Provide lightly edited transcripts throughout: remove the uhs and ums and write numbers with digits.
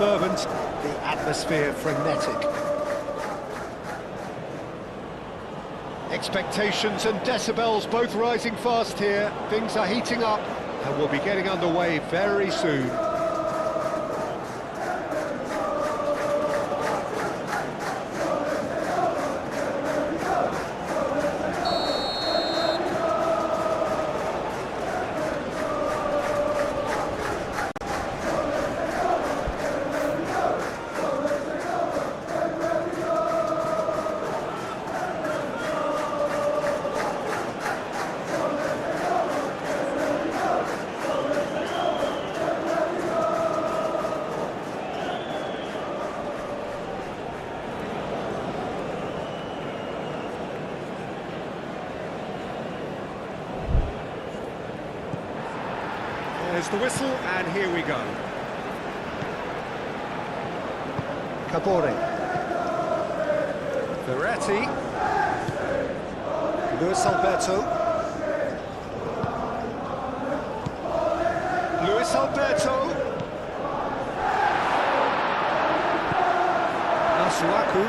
fervent, the atmosphere frenetic. Expectations and decibels both rising fast here. Things are heating up and we'll be getting underway very soon. There's the whistle, and here we go. Cabore. Verratti. Luis Alberto. Luis Alberto. Masuaku.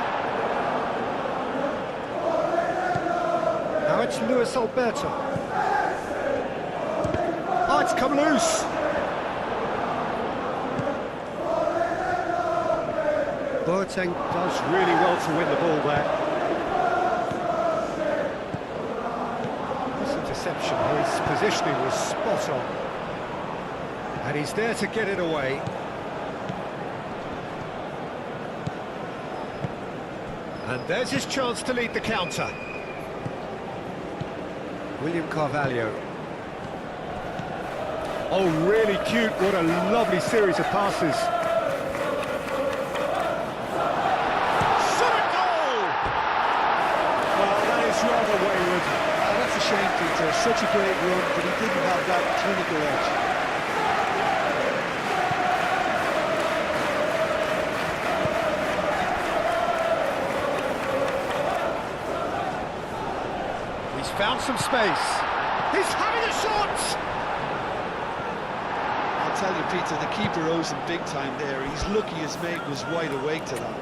Now it's Luis Alberto. Oh, it's come loose. Boateng does really well to win the ball there. This interception, his positioning was spot on. And he's there to get it away. And there's his chance to lead the counter. William Carvalho. Oh, really cute. What a lovely series of passes. Shot a goal! Well, that is rather wayward. Oh, that's a shame, Peter. Such a great run, but he didn't have that clinical edge. He's found some space. He's having a shot! I tell you, Peter, the keeper owes him big time there. He's lucky his mate was wide awake to that.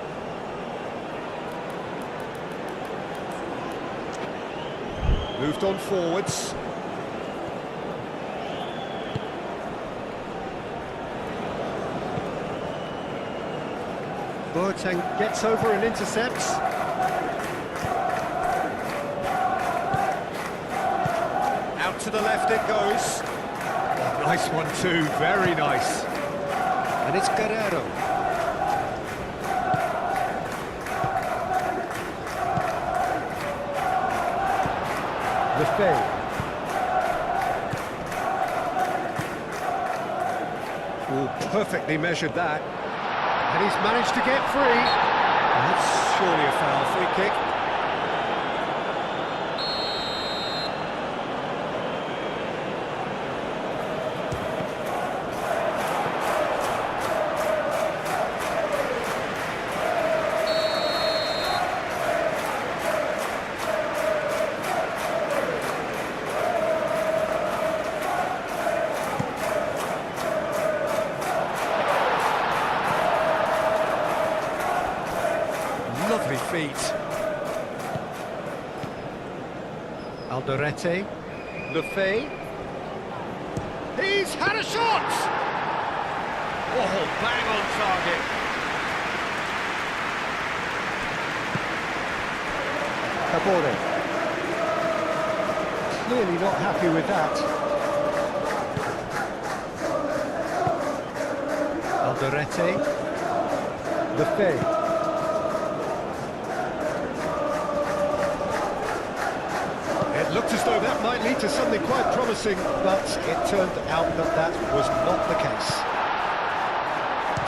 Moved on forwards. Boateng gets over and intercepts. Out to the left it goes. Nice one too, very nice. And it's Guerrero. Lefebvre. Oh, perfectly measured that. And he's managed to get free. That's surely a foul, free kick. Lovely feet. Alderete. Lefebvre. He's had a shot! Oh, bang on target. Cabore. Clearly not happy with that. Alderete. Lefebvre. It looked as though that might lead to something quite promising, but it turned out that that was not the case.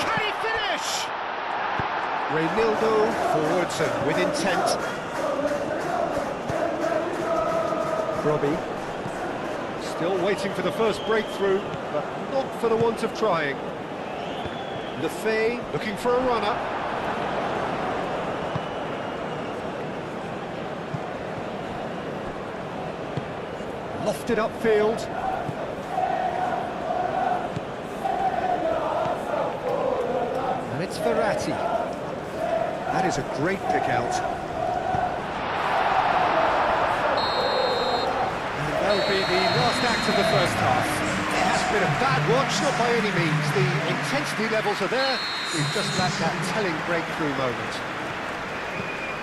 Can he finish? Reinildo forwards and with intent. Robbie. Still waiting for the first breakthrough, but not for the want of trying. Lefebvre looking for a runner. Lofted upfield. And It's Verratti. That is a great pick out. And that'll be the last act of the first half. It has been a bad watch, not by any means. The intensity levels are there. We've just lacked that telling breakthrough moment.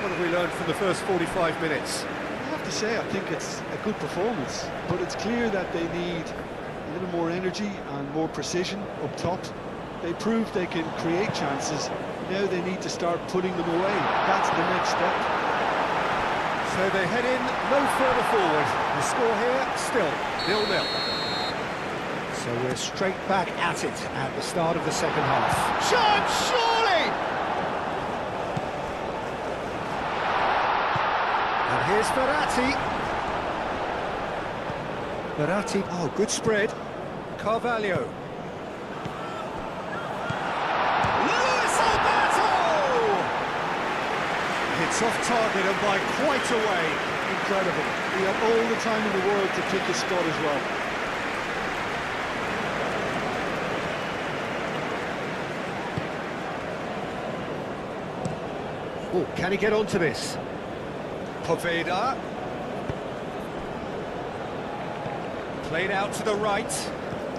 What have we learned from the first 45 minutes? I have to say, I think it's a good performance, but it's clear that they need a little more energy and more precision up top. They proved they can create chances. Now they need to start putting them away. That's the next step. So they head in no further forward. The score here still 0-0. So we're straight back at it at the start of the second half. Chance, surely! And here's Verratti. Verratti, oh, good spread. Carvalho. It's off target and by quite a way. Incredible. He had all the time in the world to pick his spot as well. Oh, can he get onto this? Poveda. Played out to the right.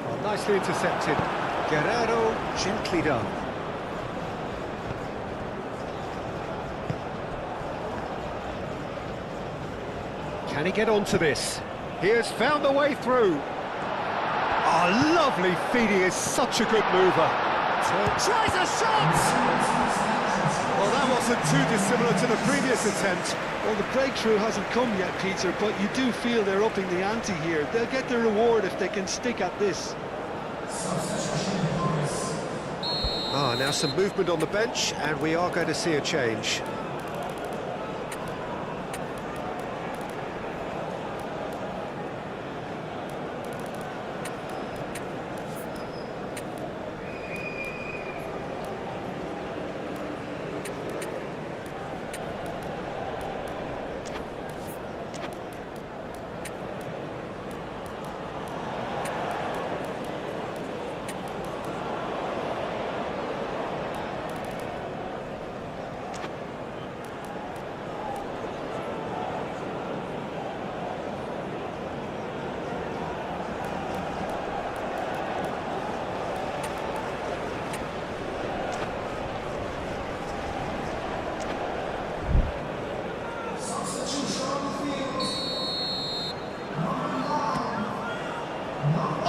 Oh, nicely intercepted. Guerrero, gently done. Can he get onto this? He has found the way through. Oh, lovely feed. He is such a good mover. Tries a shot! Well, that wasn't too dissimilar to the previous attempt. Well, the breakthrough hasn't come yet, Peter, but you do feel they're upping the ante here. They'll get their reward if they can stick at this. Ah, now some movement on the bench, and we are going to see a change.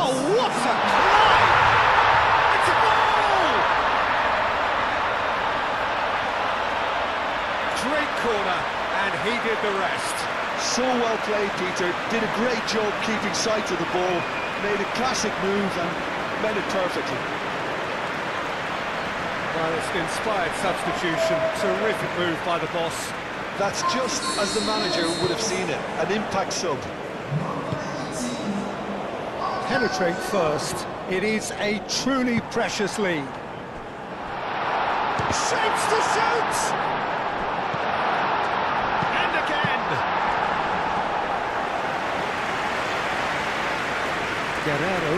Oh, what a climb! It's a goal! Great corner, and he did the rest. So well played, Peter. Did a great job keeping sight of the ball. Made a classic move and met it perfectly. Well, it's an inspired substitution. Terrific move by the boss. That's just as the manager would have seen it. An impact sub. Penetrate first. It is a truly precious lead. Shapes to shoot! And again! Guerrero.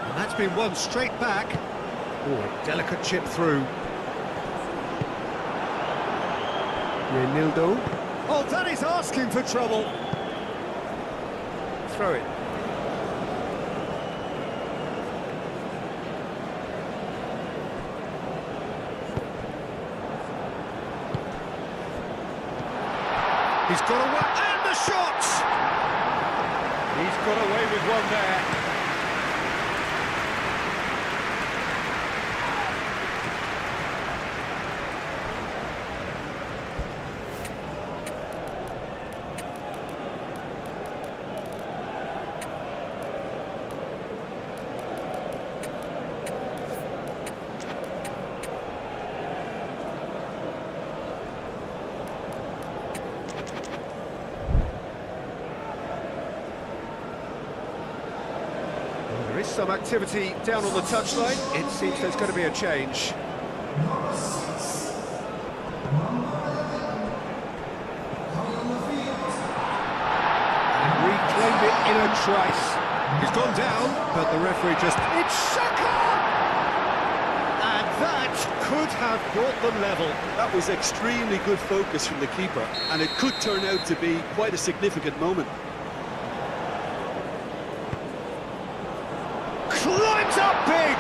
And that's been won straight back. Oh, a delicate chip through. Renildo. Oh, that is asking for trouble. Throw it. He's got away, and the shot! He's got away with one there. There is some activity down on the touchline. It seems there's going to be a change. in a trice. He's gone down, but the referee just... It's Shaka! And that could have brought them level. That was extremely good focus from the keeper, and it could turn out to be quite a significant moment. Climbs up big!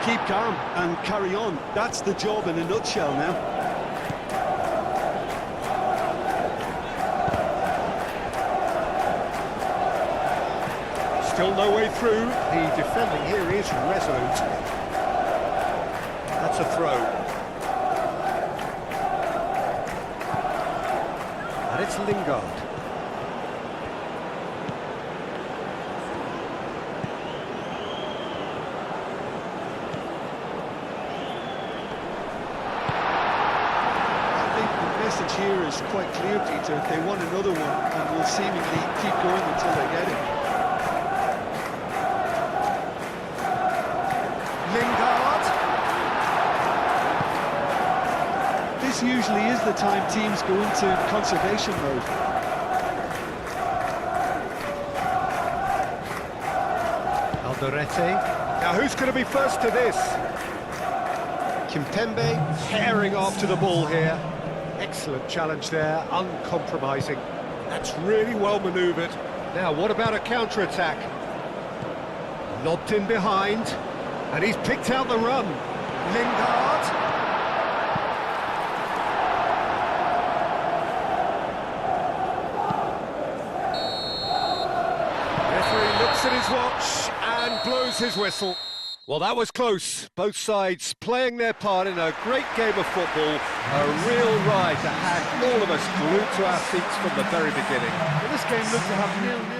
Keep calm and carry on. That's the job in a nutshell now. Still no way through. The defending here is resolute. That's a throw. And it's Lingard. I think the message here is quite clear, Peter. They want another one and will seemingly keep going until they get it. Lingard. This usually is the time teams go into conservation mode. Alderete. Now who's going to be first to this? Kimpembe tearing after the ball here. Excellent challenge there, uncompromising. That's really well manoeuvred. Now what about a counter-attack? Lobbed in behind. And he's picked out the run. Lingard. Referee looks at his watch and blows his whistle. Well, that was close. Both sides playing their part in a great game of football. A real ride that had all of us glued to our seats from the very beginning. Well, this game looked to have 0-0.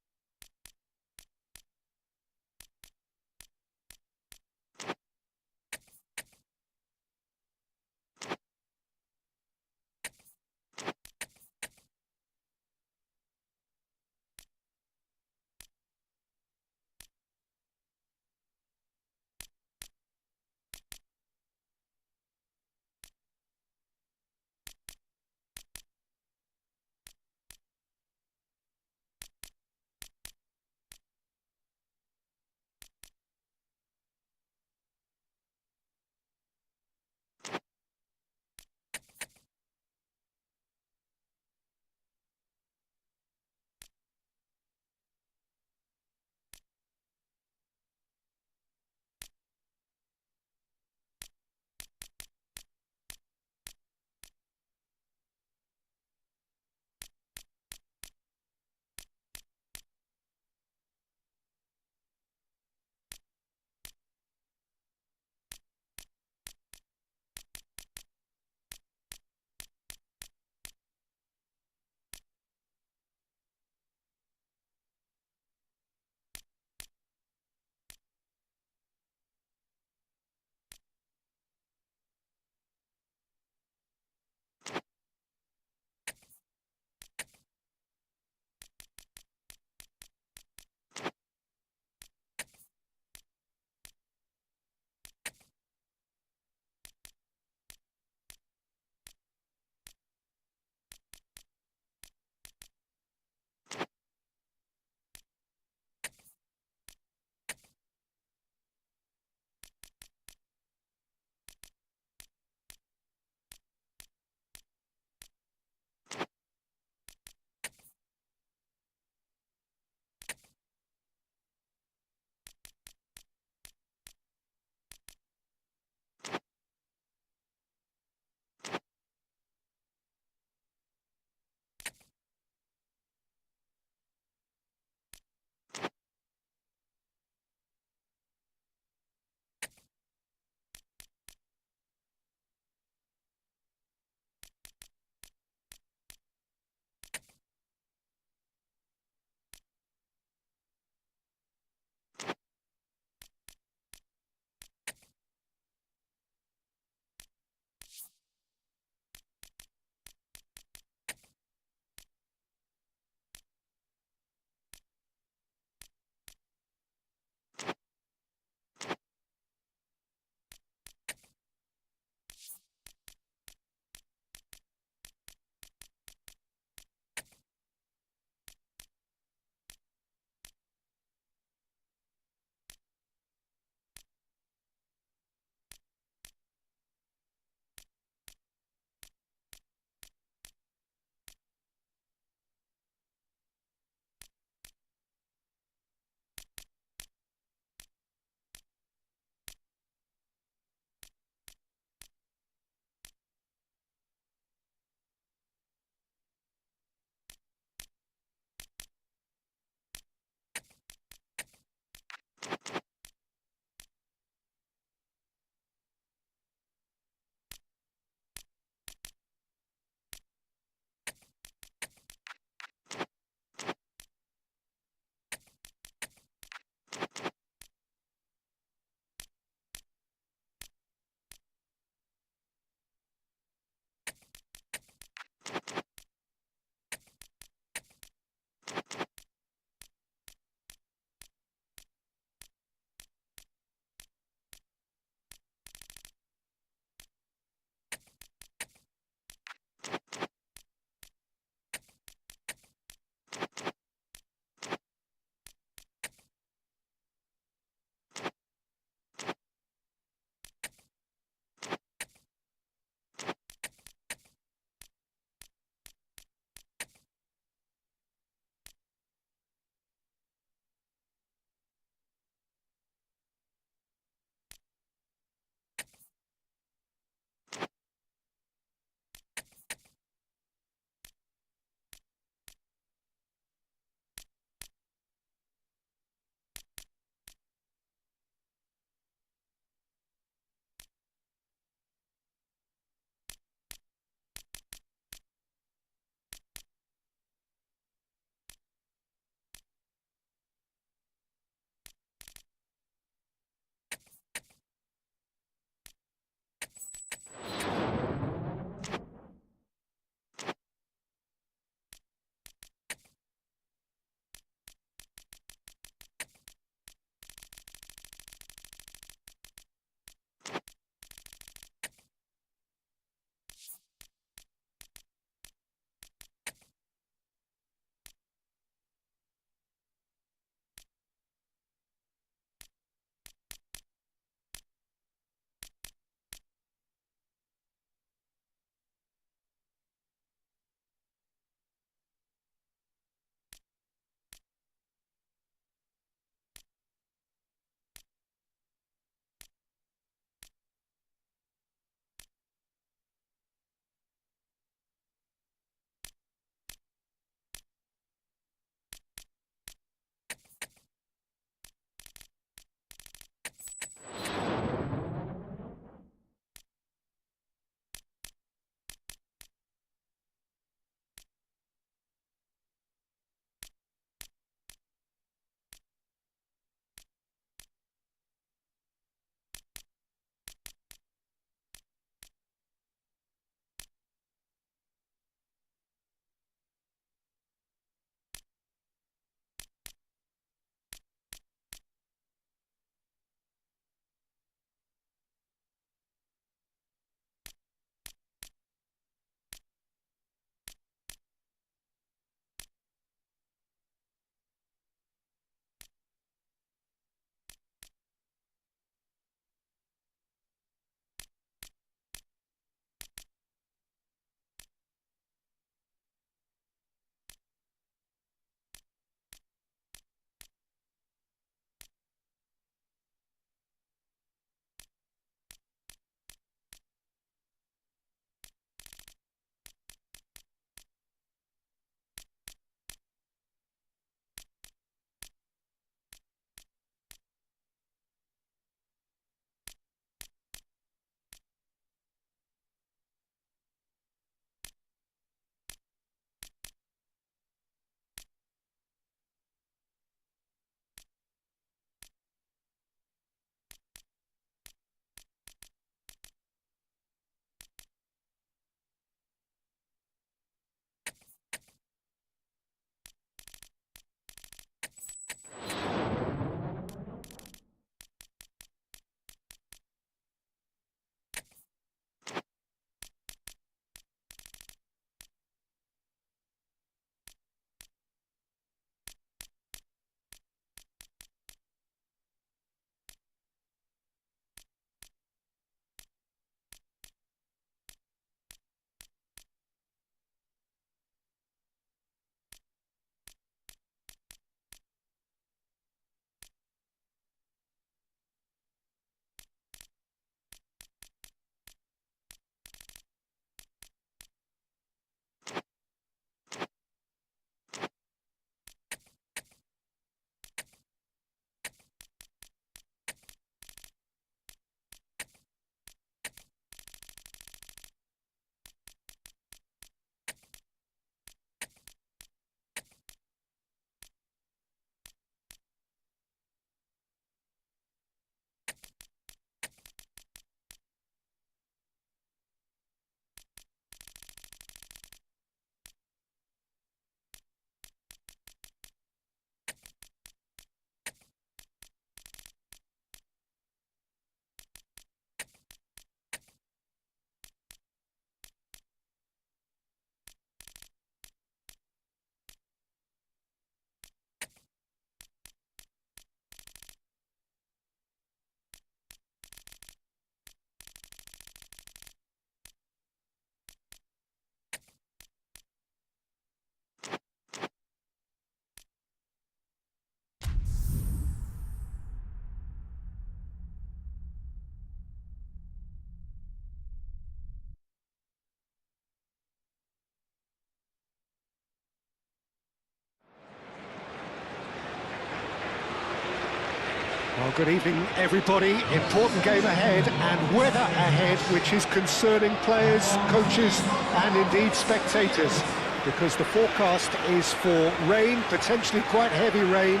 Well, good evening, everybody. Important game ahead and weather ahead, which is concerning players, coaches and indeed spectators, because the forecast is for rain, potentially quite heavy rain,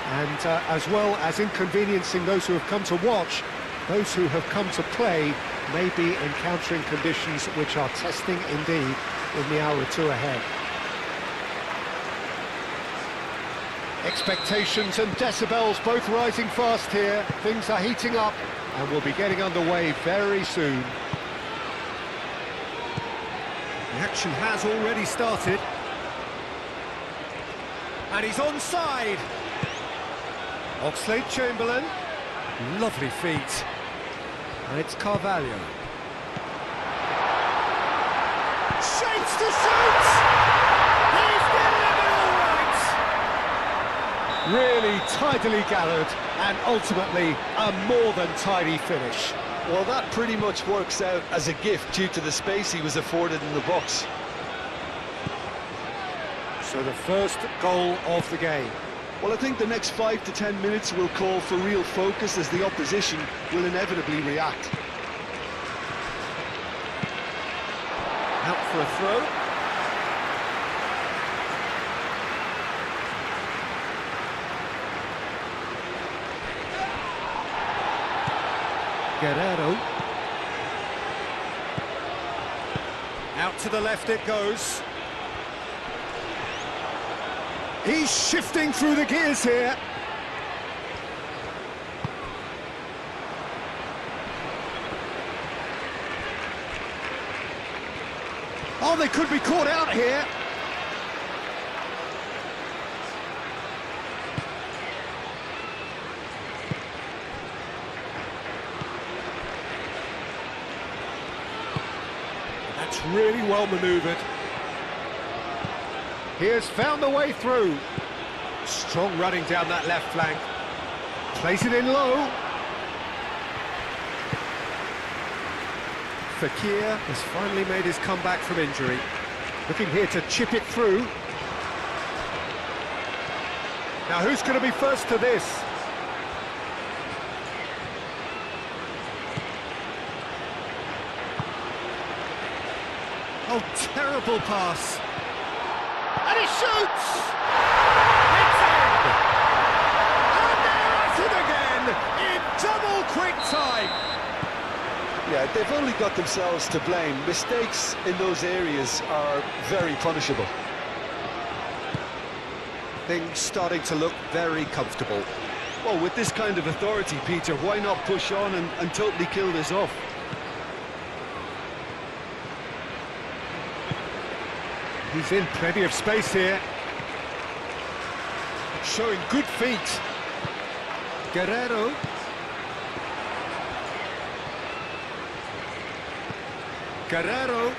and as well as inconveniencing those who have come to watch, those who have come to play may be encountering conditions which are testing indeed in the hour or two ahead. Expectations and decibels both rising fast here. Things are heating up and we'll be getting underway very soon. The action has already started. And he's onside. Oxlade-Chamberlain. Lovely feet. And it's Carvalho. Shapes to shoot! He's delivered all right! Really tidily gathered and ultimately a more than tidy finish. Well, that pretty much works out as a gift due to the space he was afforded in the box. So the first goal of the game. Well, I think the next 5 to 10 minutes will call for real focus as the opposition will inevitably react. Out for a throw. Guerrero. Out to the left it goes. He's shifting through the gears here. Oh, they could be caught out here. That's really well manoeuvred. He has found the way through. Strong running down that left flank. Plays it in low. Fekir has finally made his comeback from injury. Looking here to chip it through. Now who's going to be first to this? Oh, terrible pass. And he shoots! It's in! And they're at it again in double quick time! Yeah, they've only got themselves to blame. Mistakes in those areas are very punishable. Things starting to look very comfortable. Well, with this kind of authority, Peter, why not push on and totally kill this off? He's in plenty of space here. Showing good feet. Guerrero. Guerrero.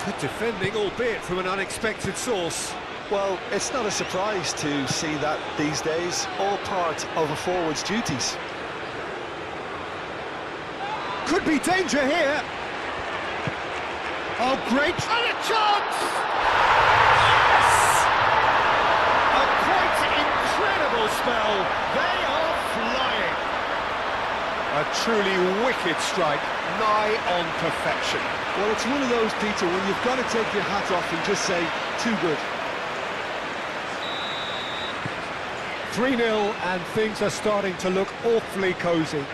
Good defending, albeit from an unexpected source. Well, it's not a surprise to see that these days, all part of a forward's duties. Could be danger here. Oh, great. And a chance! Yes! A quite incredible spell. They are flying. A truly wicked strike, nigh on perfection. Well, it's one of those, Peter, when you've got to take your hat off and just say, too good. 3-0 and things are starting to look awfully cosy.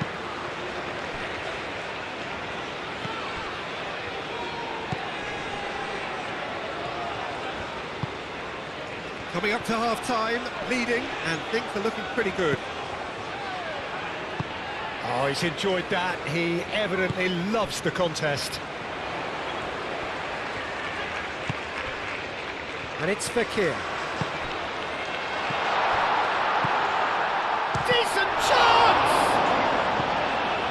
Coming up to half-time, leading, and things are looking pretty good. Oh, he's enjoyed that. He evidently loves the contest. And it's Fekir. Decent chance!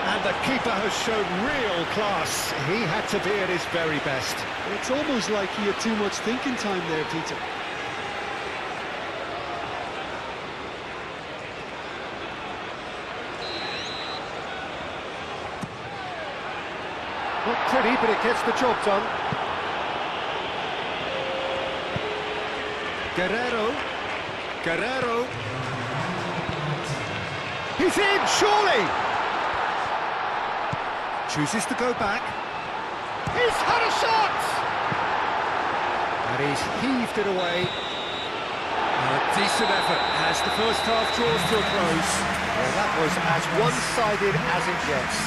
And the keeper has shown real class. He had to be at his very best. It's almost like he had too much thinking time there, Peter. Not pretty, but it gets the job done. Guerrero. Guerrero. He's in, surely! Chooses to go back. He's had a shot! And he's heaved it away. A decent effort as the first half draws to a close. Well, that was as one-sided as it gets.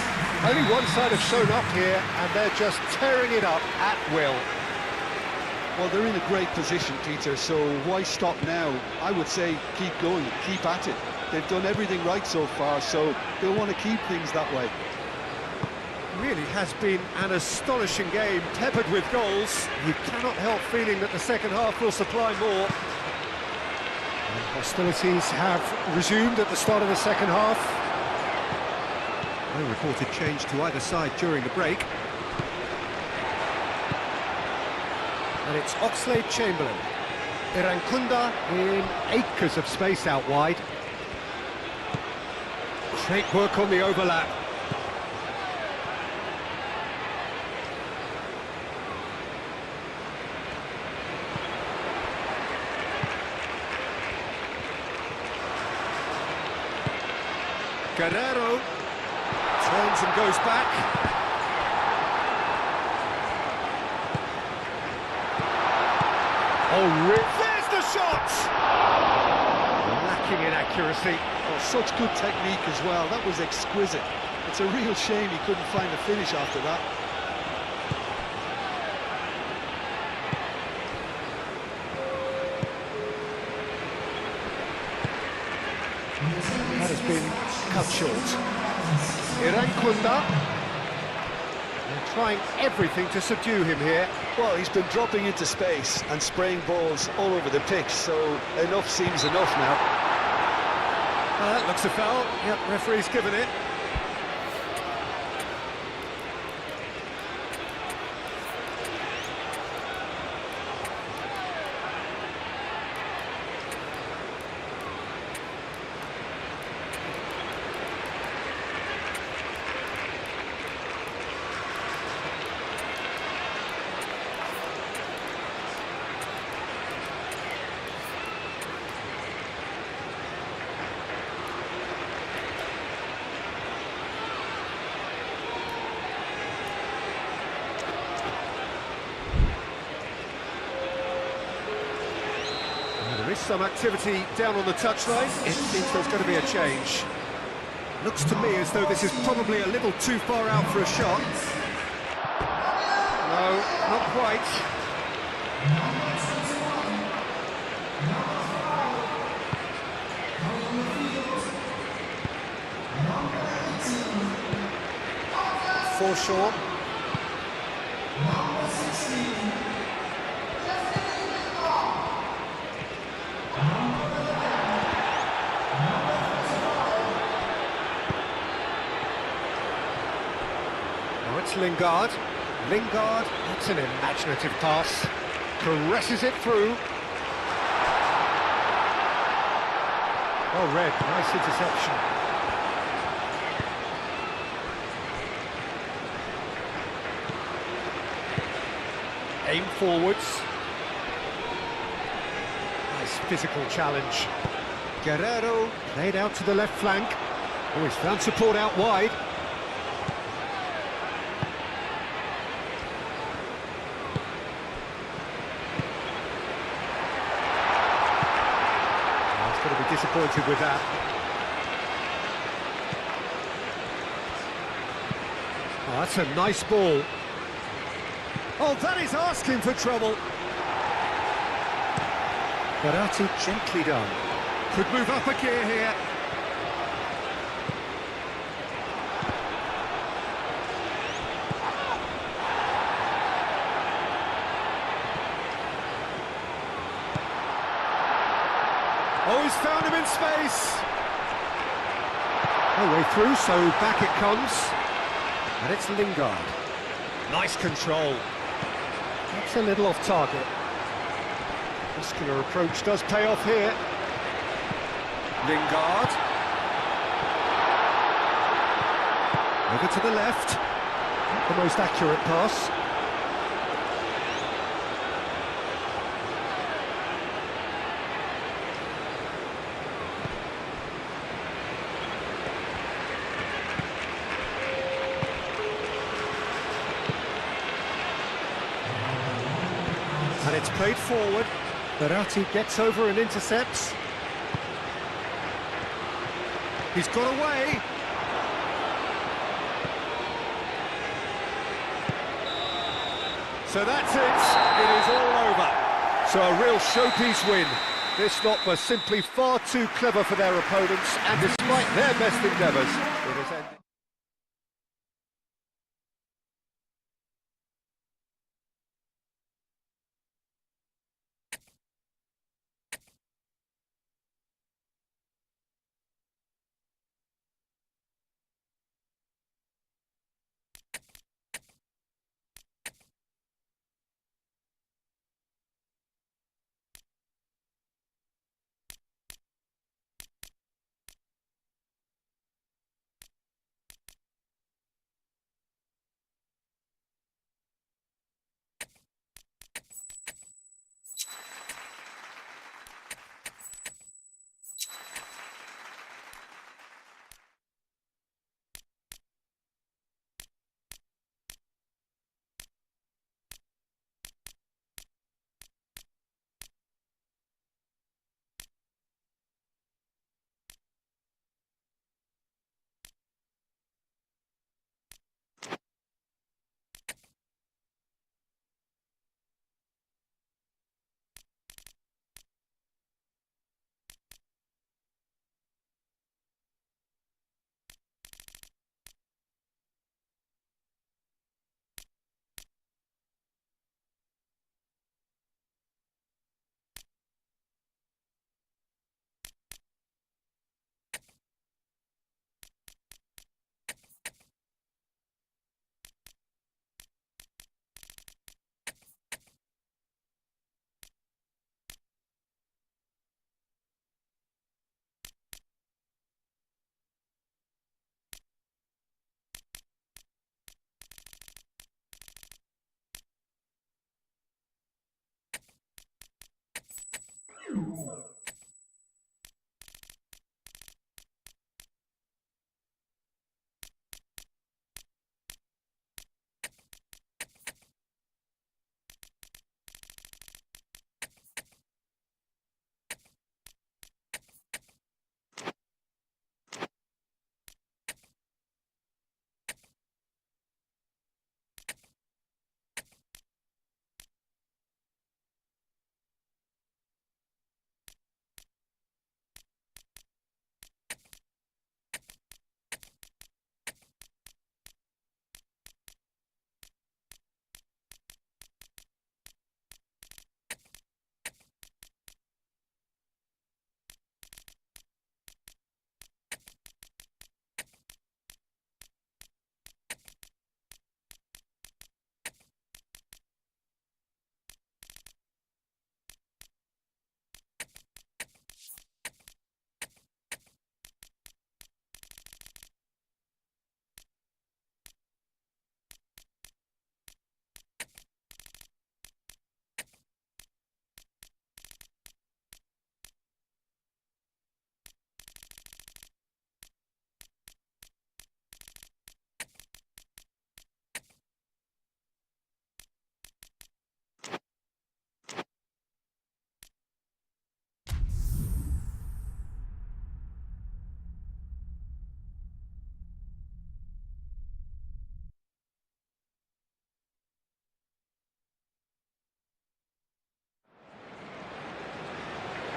Only one side have shown up here, and they're just tearing it up at will. Well, they're in a great position, Peter, so why stop now? I would say keep going, keep at it. They've done everything right so far, so they'll want to keep things that way. Really has been an astonishing game, peppered with goals. You cannot help feeling that the second half will supply more. And hostilities have resumed at the start of the second half. No reported change to either side during the break. And it's Oxlade-Chamberlain. Irankunda in acres of space out wide. Great work on the overlap. Guerrero turns and goes back. Oh, there's the shot! Lacking in accuracy. Oh, such good technique as well. That was exquisite. It's a real shame he couldn't find a finish after that. That has been cut short. Irankunda. They're trying everything to subdue him here. Well, he's been dropping into space and spraying balls all over the pitch, so enough seems enough now. That looks a foul. Yep, referee's given it. There is some activity down on the touchline. It seems there's going to be a change. Looks to me as though this is probably a little too far out for a shot. No, not quite. Foreshore. Now it's Lingard. Lingard, that's an imaginative pass. Caresses it through. Well read, nice interception. Aim forwards. Nice physical challenge. Guerrero played out to the left flank. Oh, he's found support out wide. Oh, he's going to be disappointed with that. Oh, that's a nice ball. Oh, that is asking for trouble. Barati gently done. Could move up a gear here. Oh, he's found him in space. No way through, so back it comes. And it's Lingard. Nice control. That's a little off target. Muscular approach does pay off here. Lingard. Over to the left. Not the most accurate pass. It's played forward. Verratti gets over and intercepts. He's got away. So that's it. It is all over. So a real showpiece win. This lot were simply far too clever for their opponents, and despite their best endeavours, it has ended.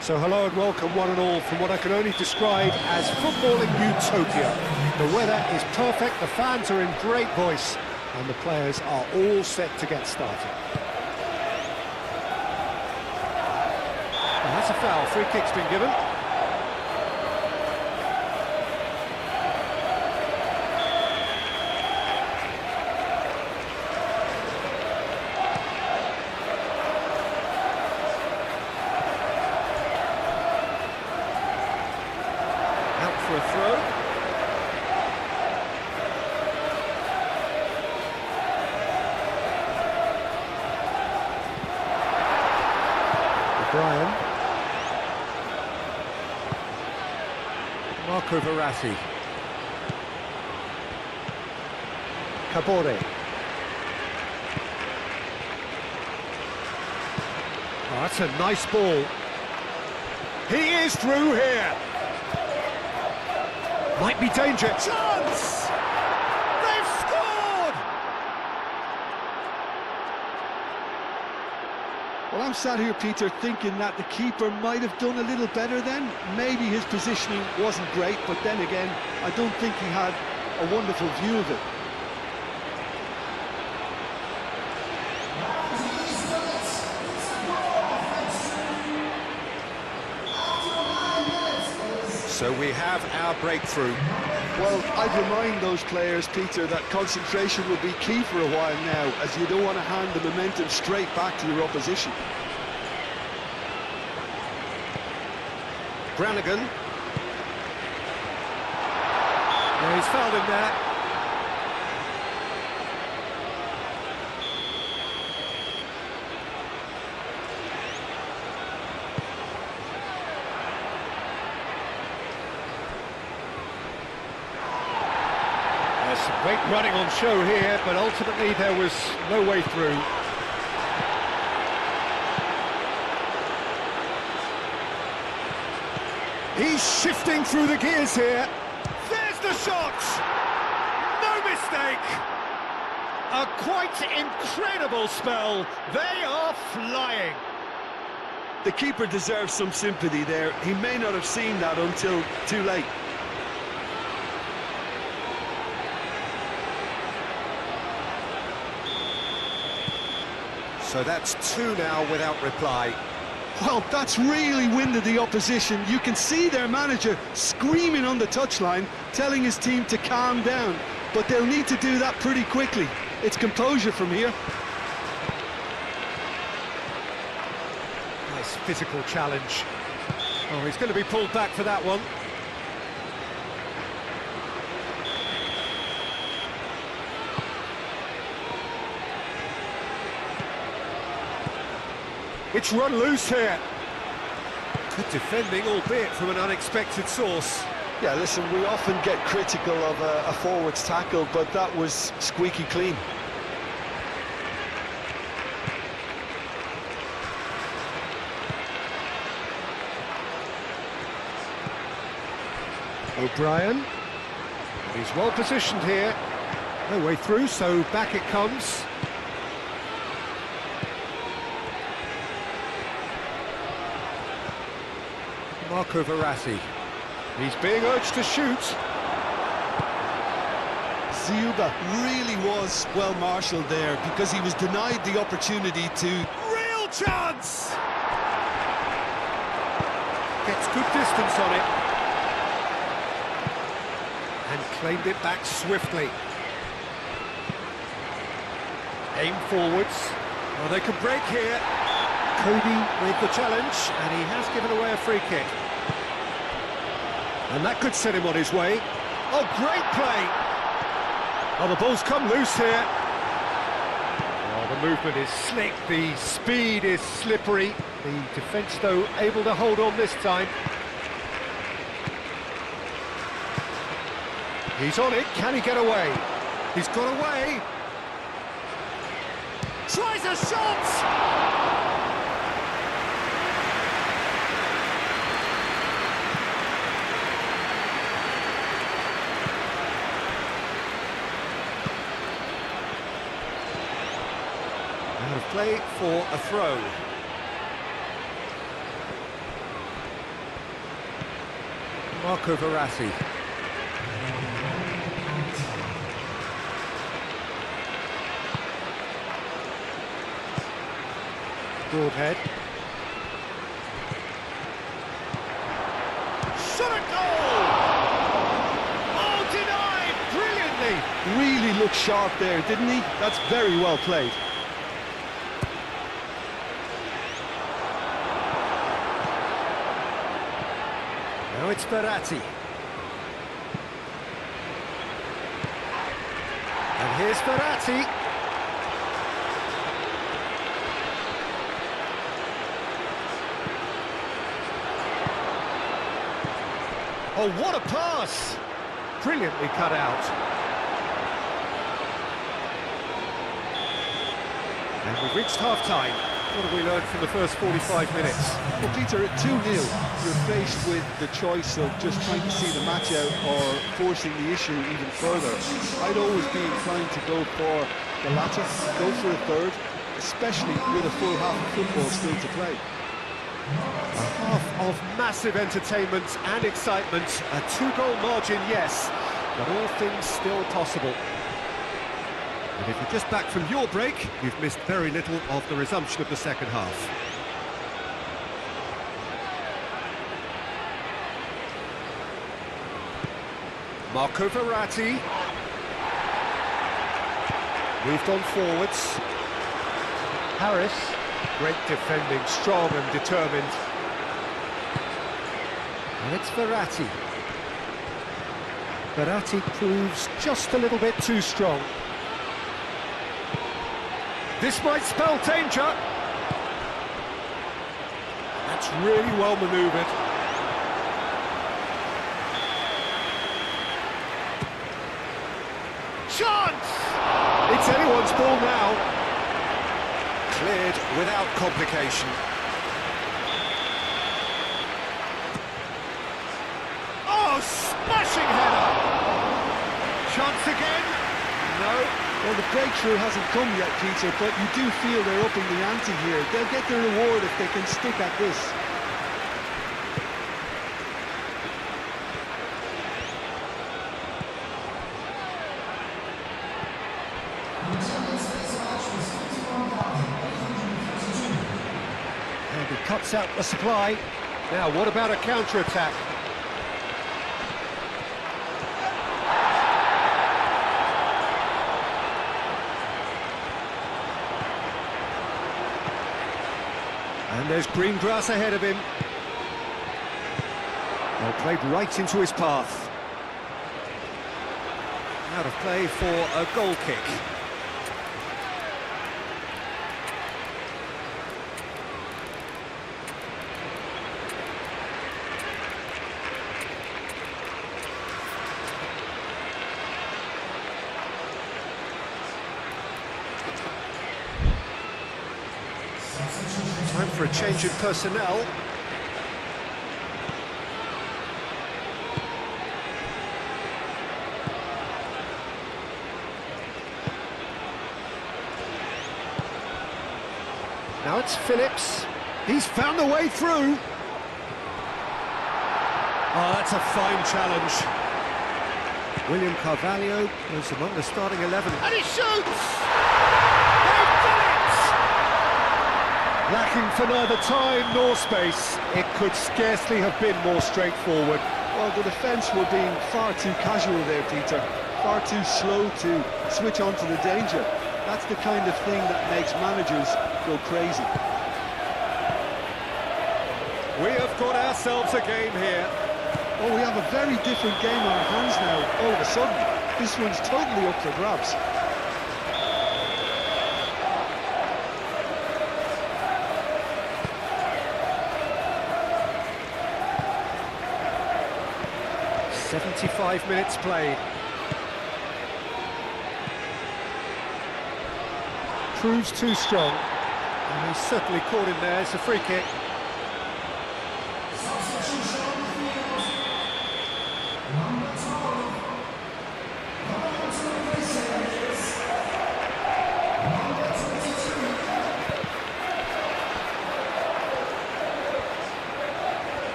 So hello and welcome one and all from what I can only describe as footballing utopia. The weather is perfect, the fans are in great voice, and the players are all set to get started. And that's a foul, free kick's been given. For a throw. Brian. Marco Verratti. Cabore. Oh, that's a nice ball. He is through here. Might be danger. Chance! They've scored! Well, I'm sat here, Peter, thinking that the keeper might have done a little better then. Maybe his positioning wasn't great, but then again, I don't think he had a wonderful view of it. So we have our breakthrough. Well, I'd remind those players, Peter, that concentration will be key for a while now, as you don't want to hand the momentum straight back to your opposition. Brannigan. Yeah, he's fouled him there. There's some great running on show here, but ultimately there was no way through. He's shifting through the gears here. There's the shot! No mistake! A quite incredible spell. They are flying. The keeper deserves some sympathy there. He may not have seen that until too late. So that's two now without reply. Well, that's really winded the opposition. You can see their manager screaming on the touchline, telling his team to calm down. But they'll need to do that pretty quickly. It's composure from here. Nice physical challenge. Oh, he's going to be pulled back for that one. It's run loose here. Good defending, albeit from an unexpected source. Yeah, listen, we often get critical of a forward's tackle, but that was squeaky clean. O'Brien. He's well positioned here. No way through, so back it comes. Marco Verratti. He's being urged to shoot. Ziuba really was well marshalled there because he was denied the opportunity to... Real chance! Gets good distance on it. And claimed it back swiftly. Aim forwards. Oh, they can break here. Cody with the challenge, and he has given away a free kick. And that could set him on his way. Oh, great play! Oh, the ball's come loose here. Oh, the movement is slick, the speed is slippery. The defence, though, able to hold on this time. He's on it, can he get away? He's got away. Tries a shot! Out of play for a throw. Marco Verratti. Broadhead. Shot a goal! Oh, denied brilliantly! Really looked sharp there, didn't he? That's very well played. Now it's Verratti. And here's Verratti. Oh, what a pass! Brilliantly cut out. And we've reached half-time. What have we learned from the first 45 minutes? Well, Peter, at 2-0, you're faced with the choice of just trying to see the match out or forcing the issue even further. I'd always be inclined to go for the latter, go for a third, especially with a full half of football still to play. A half of massive entertainment and excitement. A 2-goal margin, yes, but all things still possible. And if you're just back from your break, you've missed very little of the resumption of the second half. Marco Verratti. Moved on forwards. Harris. Great defending, strong and determined. And it's Verratti. Verratti proves just a little bit too strong. This might spell danger. That's really well manoeuvred. Chance! It's anyone's ball now. Cleared without complication. Oh, smashing header! Chance again? No. Well, the breakthrough hasn't come yet, Peter, but you do feel they're upping the ante here. They'll get their reward if they can stick at this. And he cuts out the supply. Now, what about a counter-attack? And there's green grass ahead of him. Well, played right into his path. Out of play for a goal kick. Time for a change in personnel. Now it's Phillips. He's found the way through. Oh, that's a fine challenge. William Carvalho goes among the starting 11. And he shoots! Lacking for neither time nor space, it could scarcely have been more straightforward. Well, the defence were being far too casual there, Peter. Far too slow to switch on to the danger. That's the kind of thing that makes managers go crazy. We have got ourselves a game here. Oh, we have a very different game on our hands now, all of a sudden. This one's totally up for grabs. "75 minutes played. Proves too strong, and he's certainly caught him there. It's a free kick.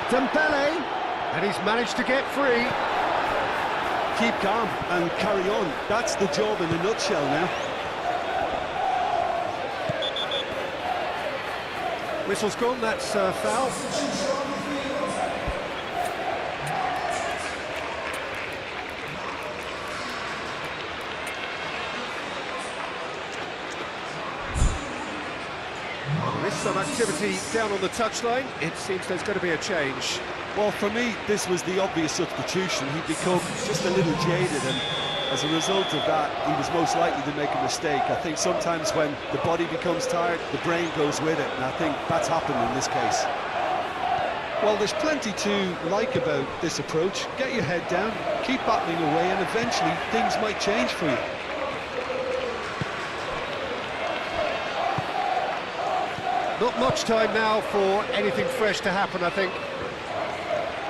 Dembele, and he's managed to get free. Keep calm and carry on. That's the job in a nutshell now. Whistle's gone, that's foul. There is some activity down on the touchline. It seems there's going to be a change. Well, for me, this was the obvious substitution. He'd become just a little jaded, and as a result of that, he was most likely to make a mistake. I think sometimes when the body becomes tired, the brain goes with it, and I think that's happened in this case. Well, there's plenty to like about this approach. Get your head down, keep battling away, and eventually things might change for you. Not much time now for anything fresh to happen, I think.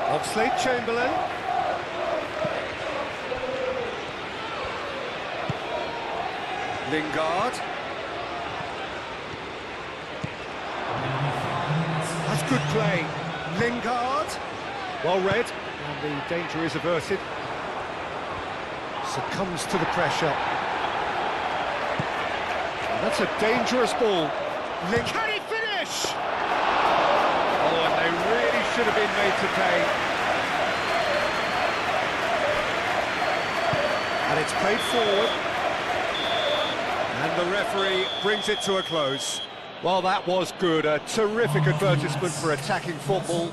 Oxlade-Chamberlain. Lingard. That's good play. Lingard. Well read, and the danger is averted. Succumbs to the pressure. And that's a dangerous ball. Can he finish? Oh, and they really should have been made to pay. And it's played forward. And the referee brings it to a close. Well, that was good. A terrific advertisement for attacking football.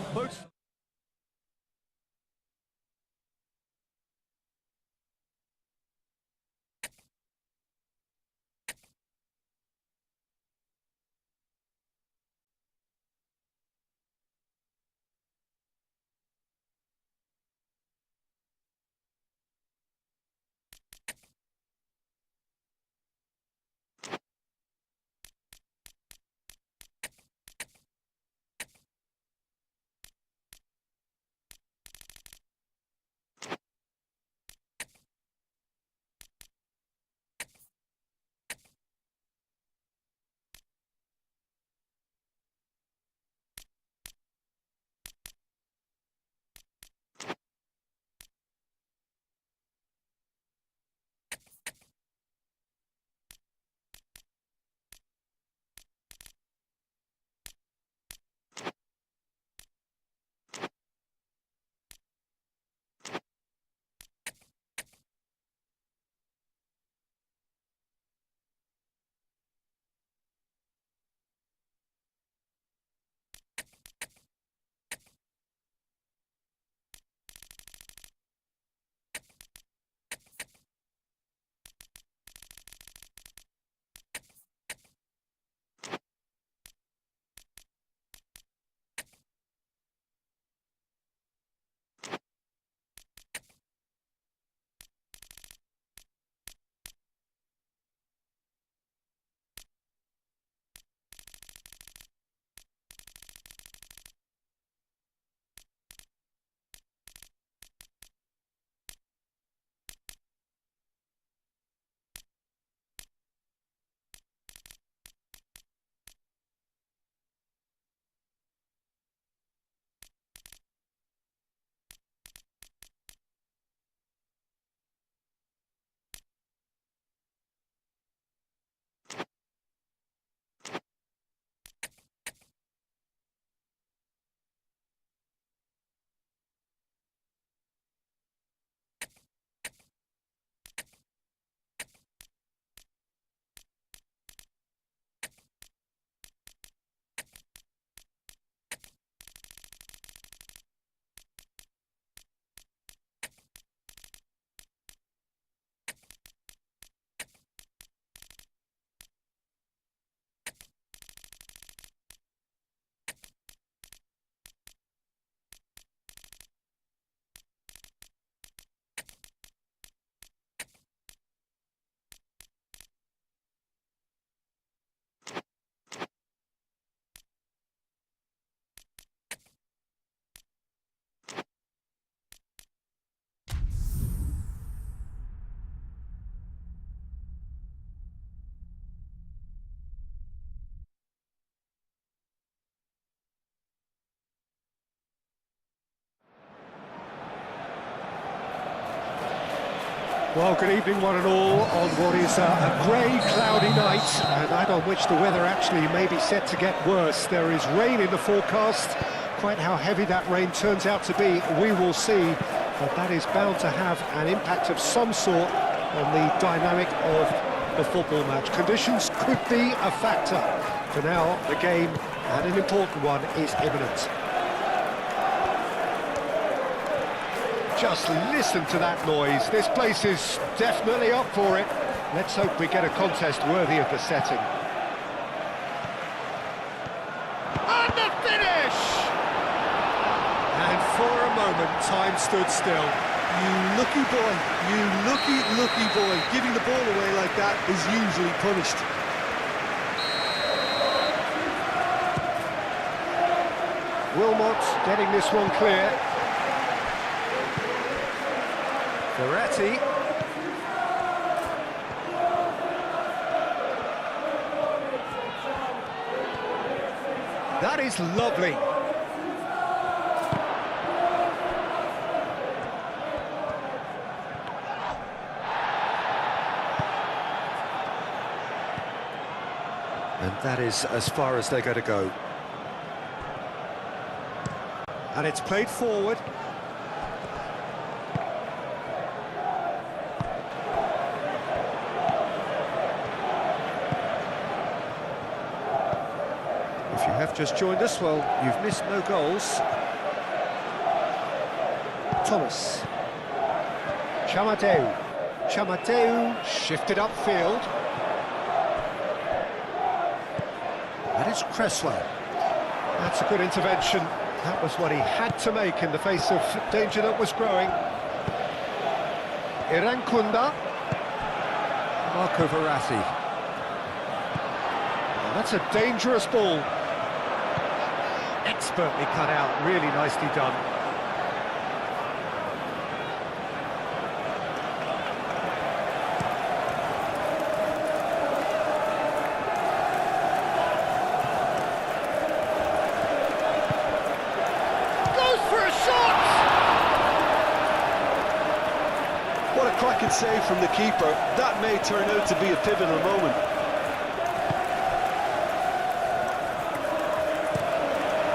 Well, good evening one and all on what is a grey, cloudy night, a night on which the weather actually may be set to get worse. There is rain in the forecast. Quite how heavy that rain turns out to be, we will see. But that is bound to have an impact of some sort on the dynamic of the football match. Conditions could be a factor. For now, the game, and an important one, is imminent. Just listen to that noise. This place is definitely up for it. Let's hope we get a contest worthy of the setting. And the finish! And for a moment, time stood still. You lucky boy, you lucky boy. Giving the ball away like that is usually punished. Wilmot getting this one clear. Verratti. That is lovely. And that is as far as they're going to go. And it's played forward. If you have just joined us, well, you've missed no goals. Thomas. Chamateu. Chamateu shifted upfield. That is Cresswell. That's a good intervention. That was what he had to make in the face of danger that was growing. Irankunda. Marco Verratti. Well, that's a dangerous ball. Expertly cut out, really nicely done. What a cracking save from the keeper. That may turn out to be a pivotal moment.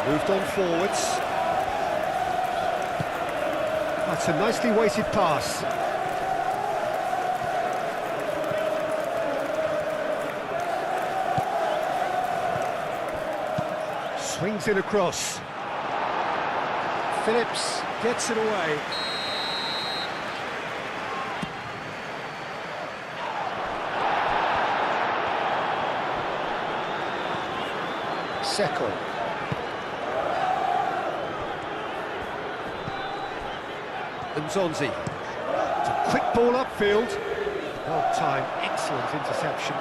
Moved on forwards. That's a nicely weighted pass. Swings it across. Phillips gets it away. Secco. Nzonzi. It's a quick ball upfield. Well timed, excellent interception.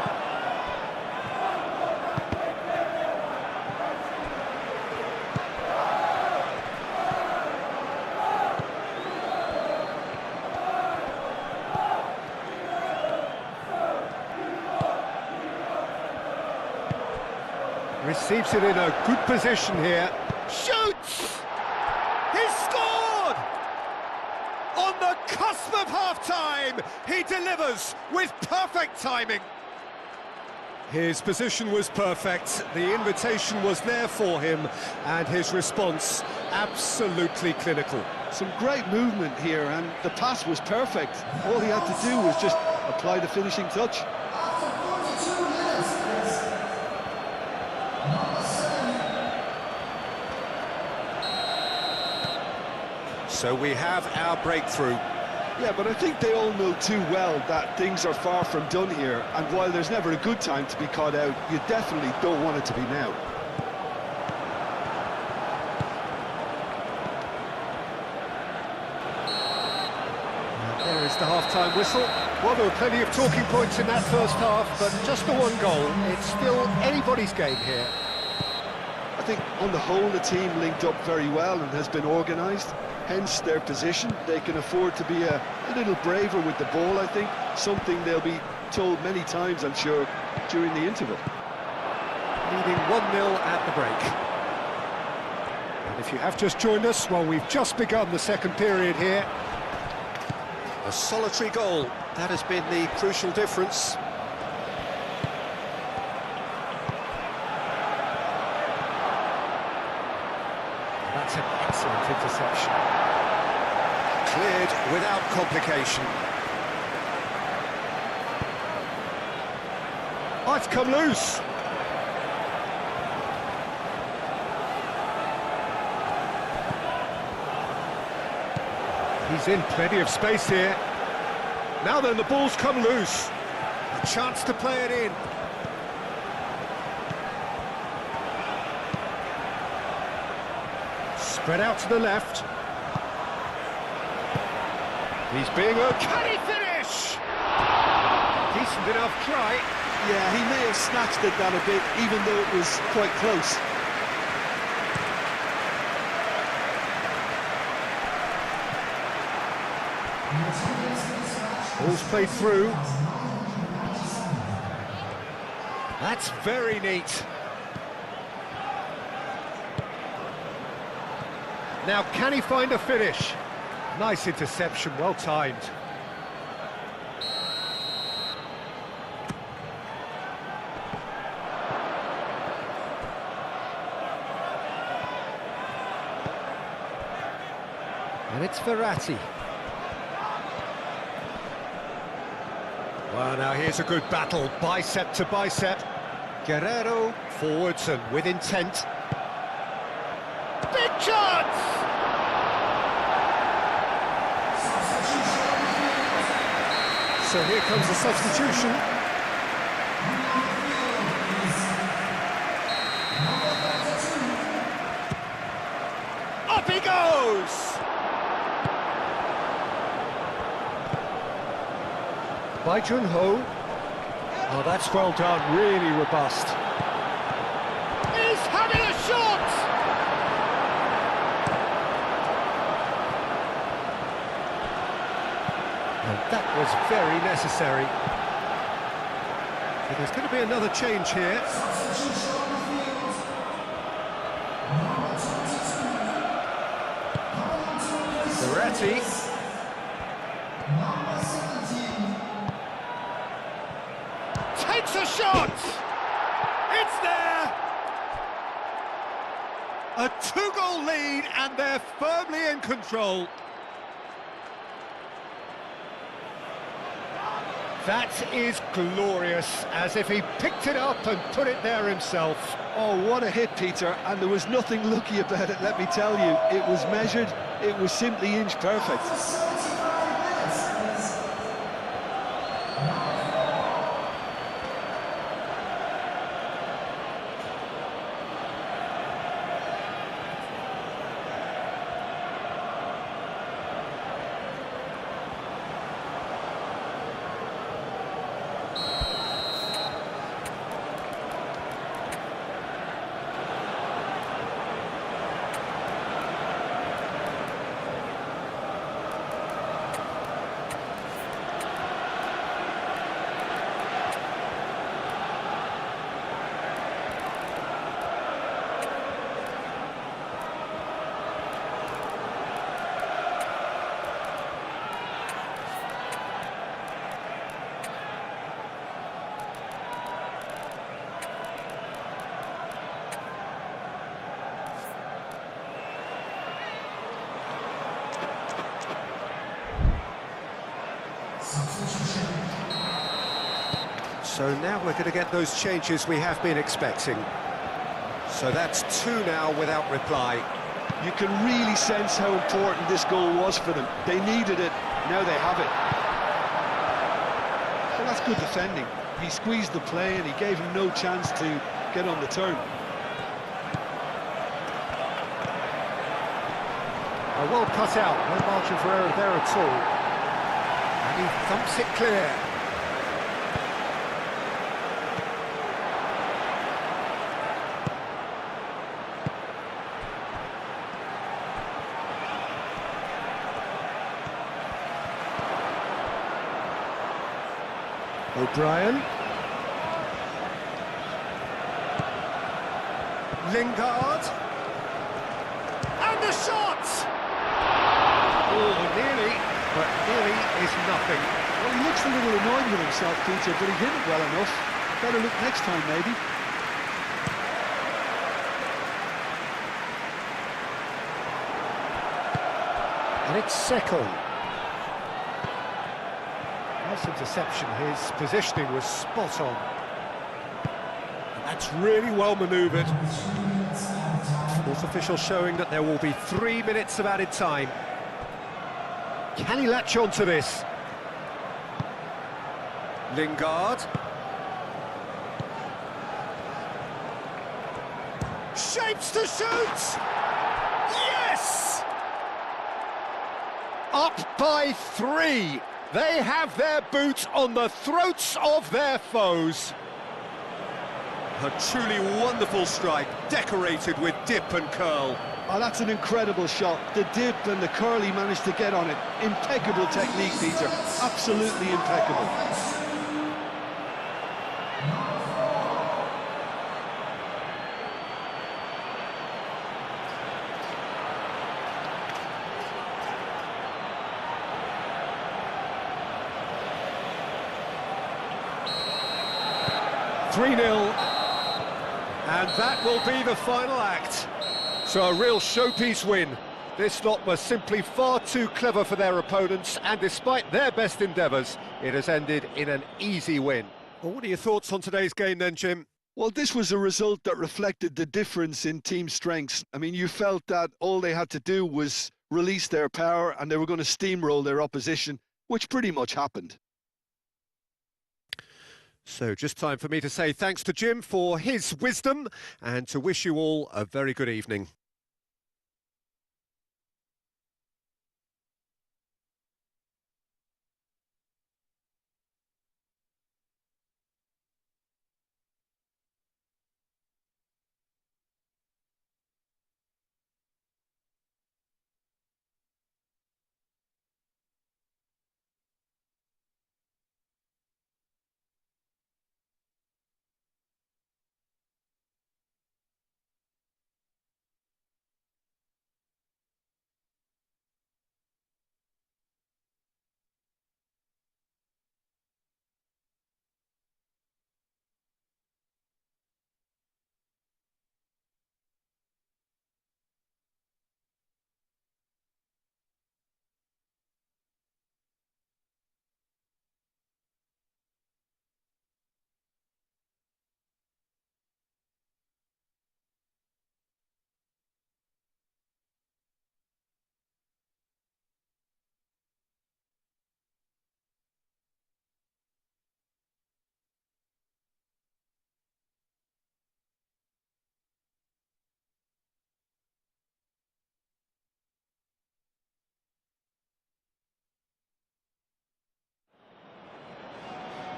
Receives it in a good position here. Shoots! He's scored! On the cusp of half-time, he delivers with perfect timing. His position was perfect, the invitation was there for him, and his response absolutely clinical. Some great movement here, and the pass was perfect. All he had to do was just apply the finishing touch. So we have our breakthrough. Yeah, but I think they all know too well that things are far from done here, and while there's never a good time to be caught out, you definitely don't want it to be now. There is the half-time whistle. Well, there were plenty of talking points in that first half, but just the one goal. It's still anybody's game here. I think on the whole the team linked up very well and has been organised, hence their position. They can afford to be a little braver with the ball, I think, something they'll be told many times, I'm sure, during the interval. Leading 1-0 at the break. And if you have just joined us, well, we've just begun the second period here. A solitary goal, that has been the crucial difference. That's an excellent interception. Cleared without complication. Oh, it's come loose. He's in plenty of space here. Now then, the ball's come loose. A chance to play it in. Spread out to the left. He's being urged. Can he finish? Decent enough try. Yeah, he may have snatched at that a bit, even though it was quite close. Ball's played through. That's very neat. Now, can he find a finish? Nice interception, well timed. And it's Verratti. Well, now here's a good battle, bicep to bicep. Guerrero forwards and with intent. Big chance! So here comes the substitution. Up he goes! By Jun-Ho. Oh, that's well done, really robust. He's having a shot! And that was very necessary. But there's going to be another change here. Verratti. Takes a shot! It's there! A two-goal lead and they're firmly in control. That is glorious, as if he picked it up and put it there himself. Oh, what a hit, Peter, and there was nothing lucky about it, let me tell you. It was measured, it was simply inch perfect. So now we're going to get those changes we have been expecting. So that's two now without reply. You can really sense how important this goal was for them. They needed it, now they have it. Well, that's good defending. He squeezed the play and he gave him no chance to get on the turn. Well cut out, no margin for error there at all. And he thumps it clear. O'Brien. Lingard. And the shot! Oh, nearly, but nearly is nothing. Well, he looks a little annoyed with himself, Peter, but he hit it well enough. Better look next time, maybe. And it's Secco. Nice interception, his positioning was spot on. And that's really well manoeuvred. Fourth official showing that there will be 3 minutes of added time. Can he latch on to this? Lingard. Shapes to shoot! Yes! Yes! Up by 3. They have their boot on the throats of their foes. A truly wonderful strike, decorated with dip and curl. Oh, that's an incredible shot. The dip and the curl he managed to get on it. Impeccable technique, Peter. Absolutely impeccable. Three-nil. And that will be the final act. So a real showpiece win. This lot was simply far too clever for their opponents, and despite their best endeavours, it has ended in an easy win. Well, what are your thoughts on today's game then, Jim? Well, this was a result that reflected the difference in team strengths. I mean, you felt that all they had to do was release their power and they were going to steamroll their opposition, which pretty much happened. So just time for me to say thanks to Jim for his wisdom and to wish you all a very good evening.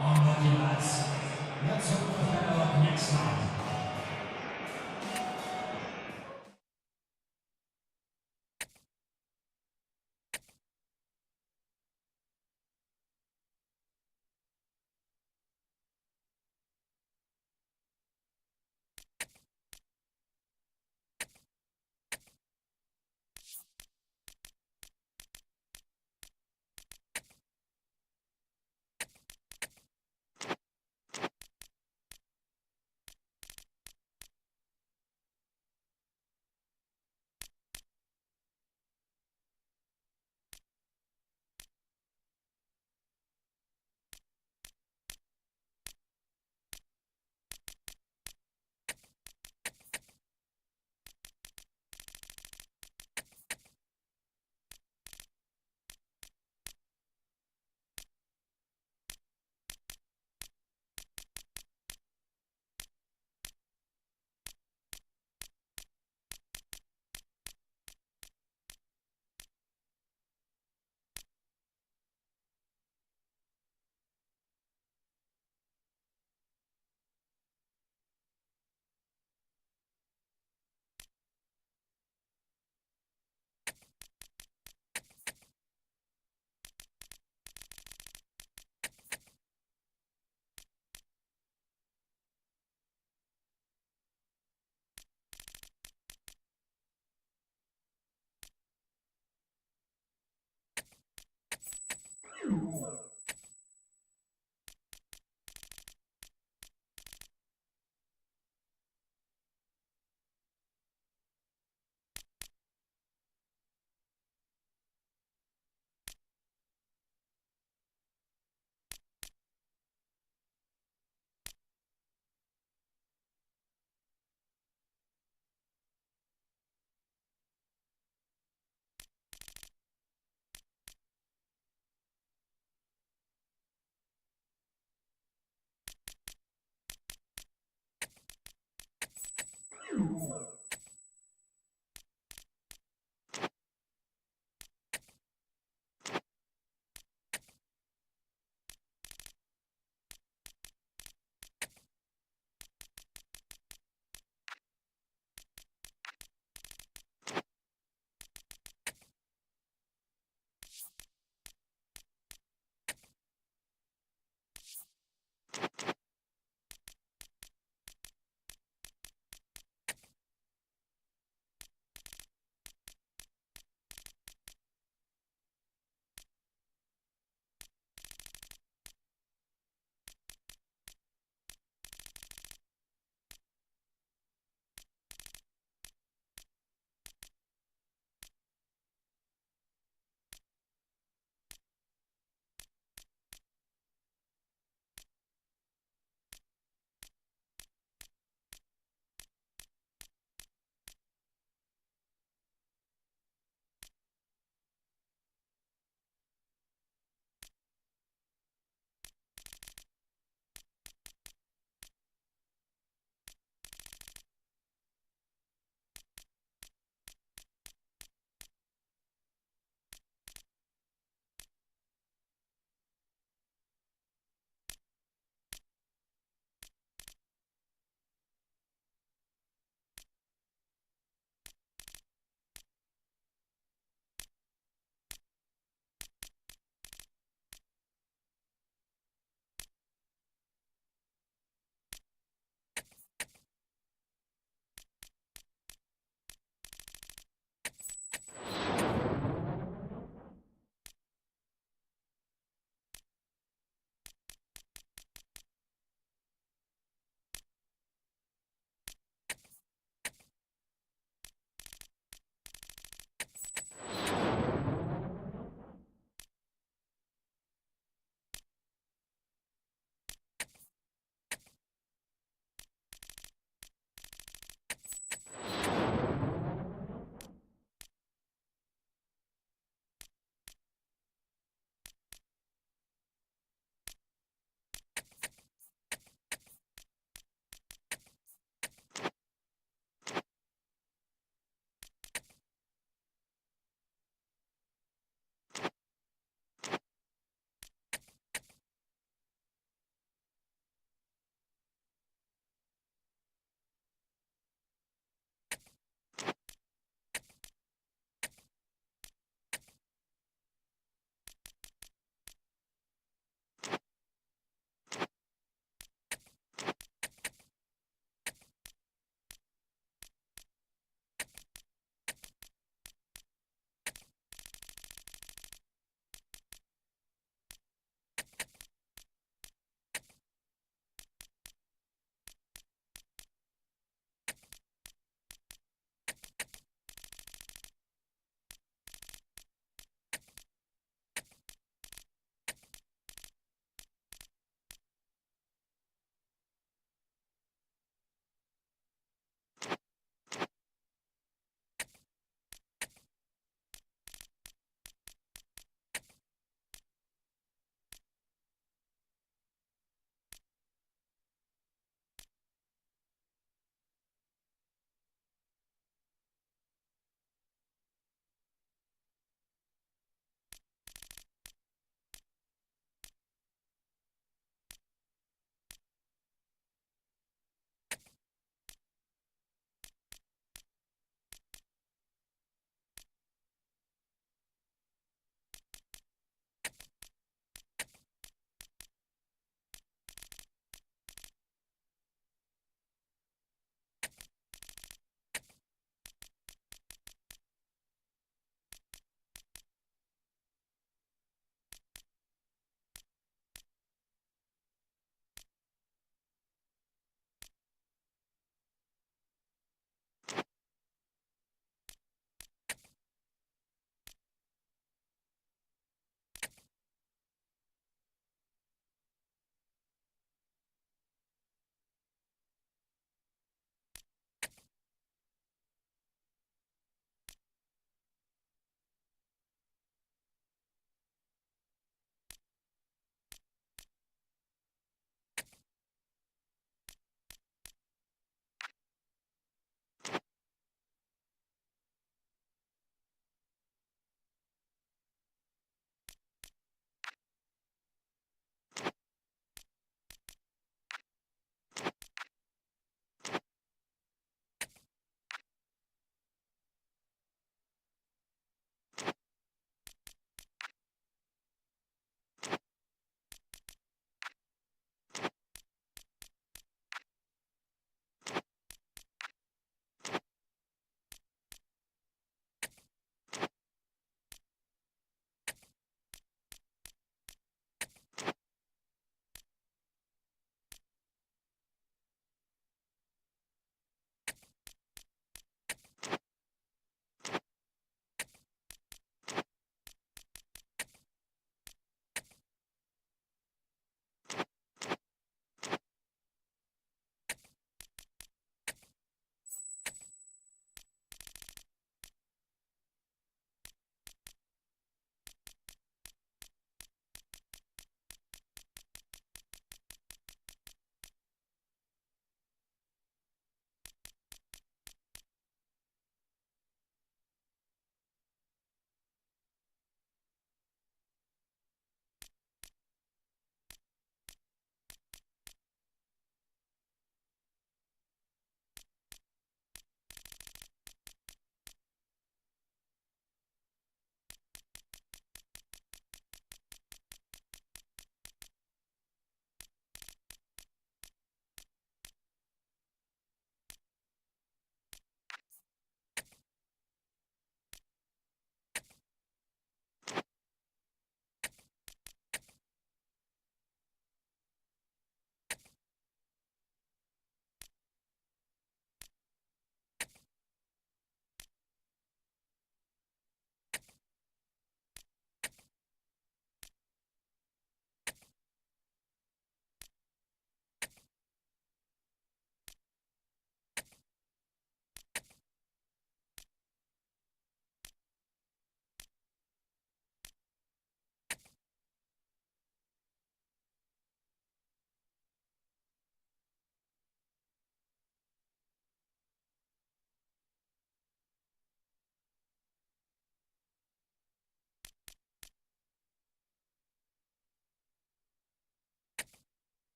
Alright, lads, let's hope for better luck next time.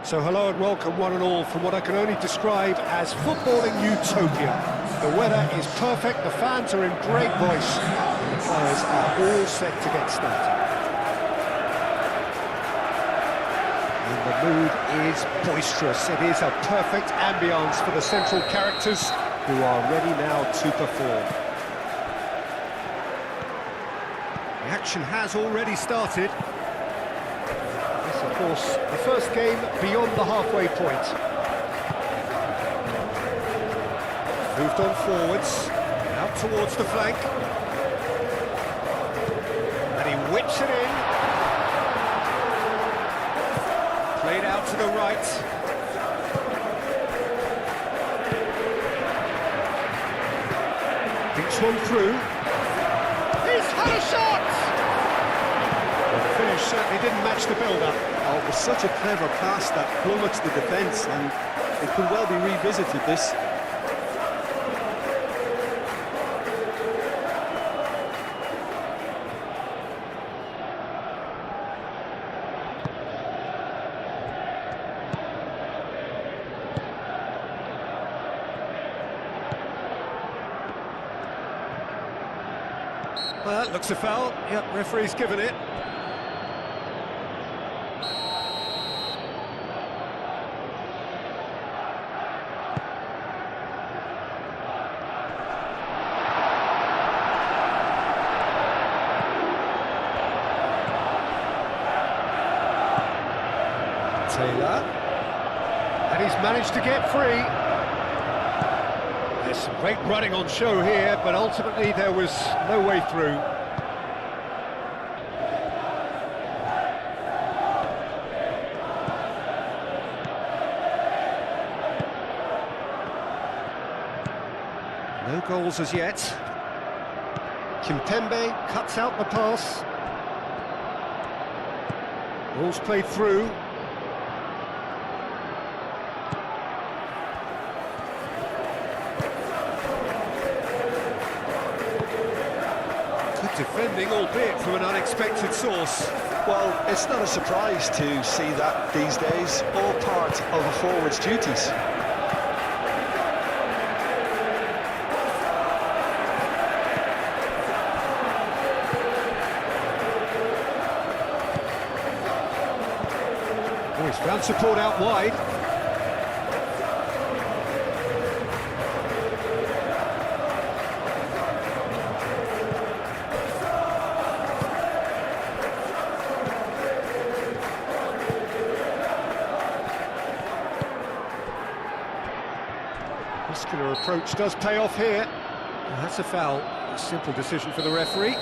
So hello and welcome one and all from what I can only describe as footballing utopia. The weather is perfect, the fans are in great voice, and the players are all set to get started. And the mood is boisterous. It is a perfect ambience for the central characters who are ready now to perform. The action has already started. Of course, the first game beyond the halfway point. Moved on forwards, out towards the flank. And he whips it in. Played out to the right. Thinks one through. He's had a shot! The finish certainly didn't match the build-up. Oh, it was such a clever pass that plummets the defence, and it could well be revisited, this. Well, that looks a foul. Yep, referee's given it. Taylor, and he's managed to get free. There's some great running on show here, but ultimately there was no way through. No goals as yet. Kimpembe cuts out the pass. Ball's played through. Defending, albeit from an unexpected source. Well, it's not a surprise to see that these days, all part of a forward's duties. Oh, he's found support out wide. Muscular approach does pay off here. Well, that's a foul. A simple decision for the referee.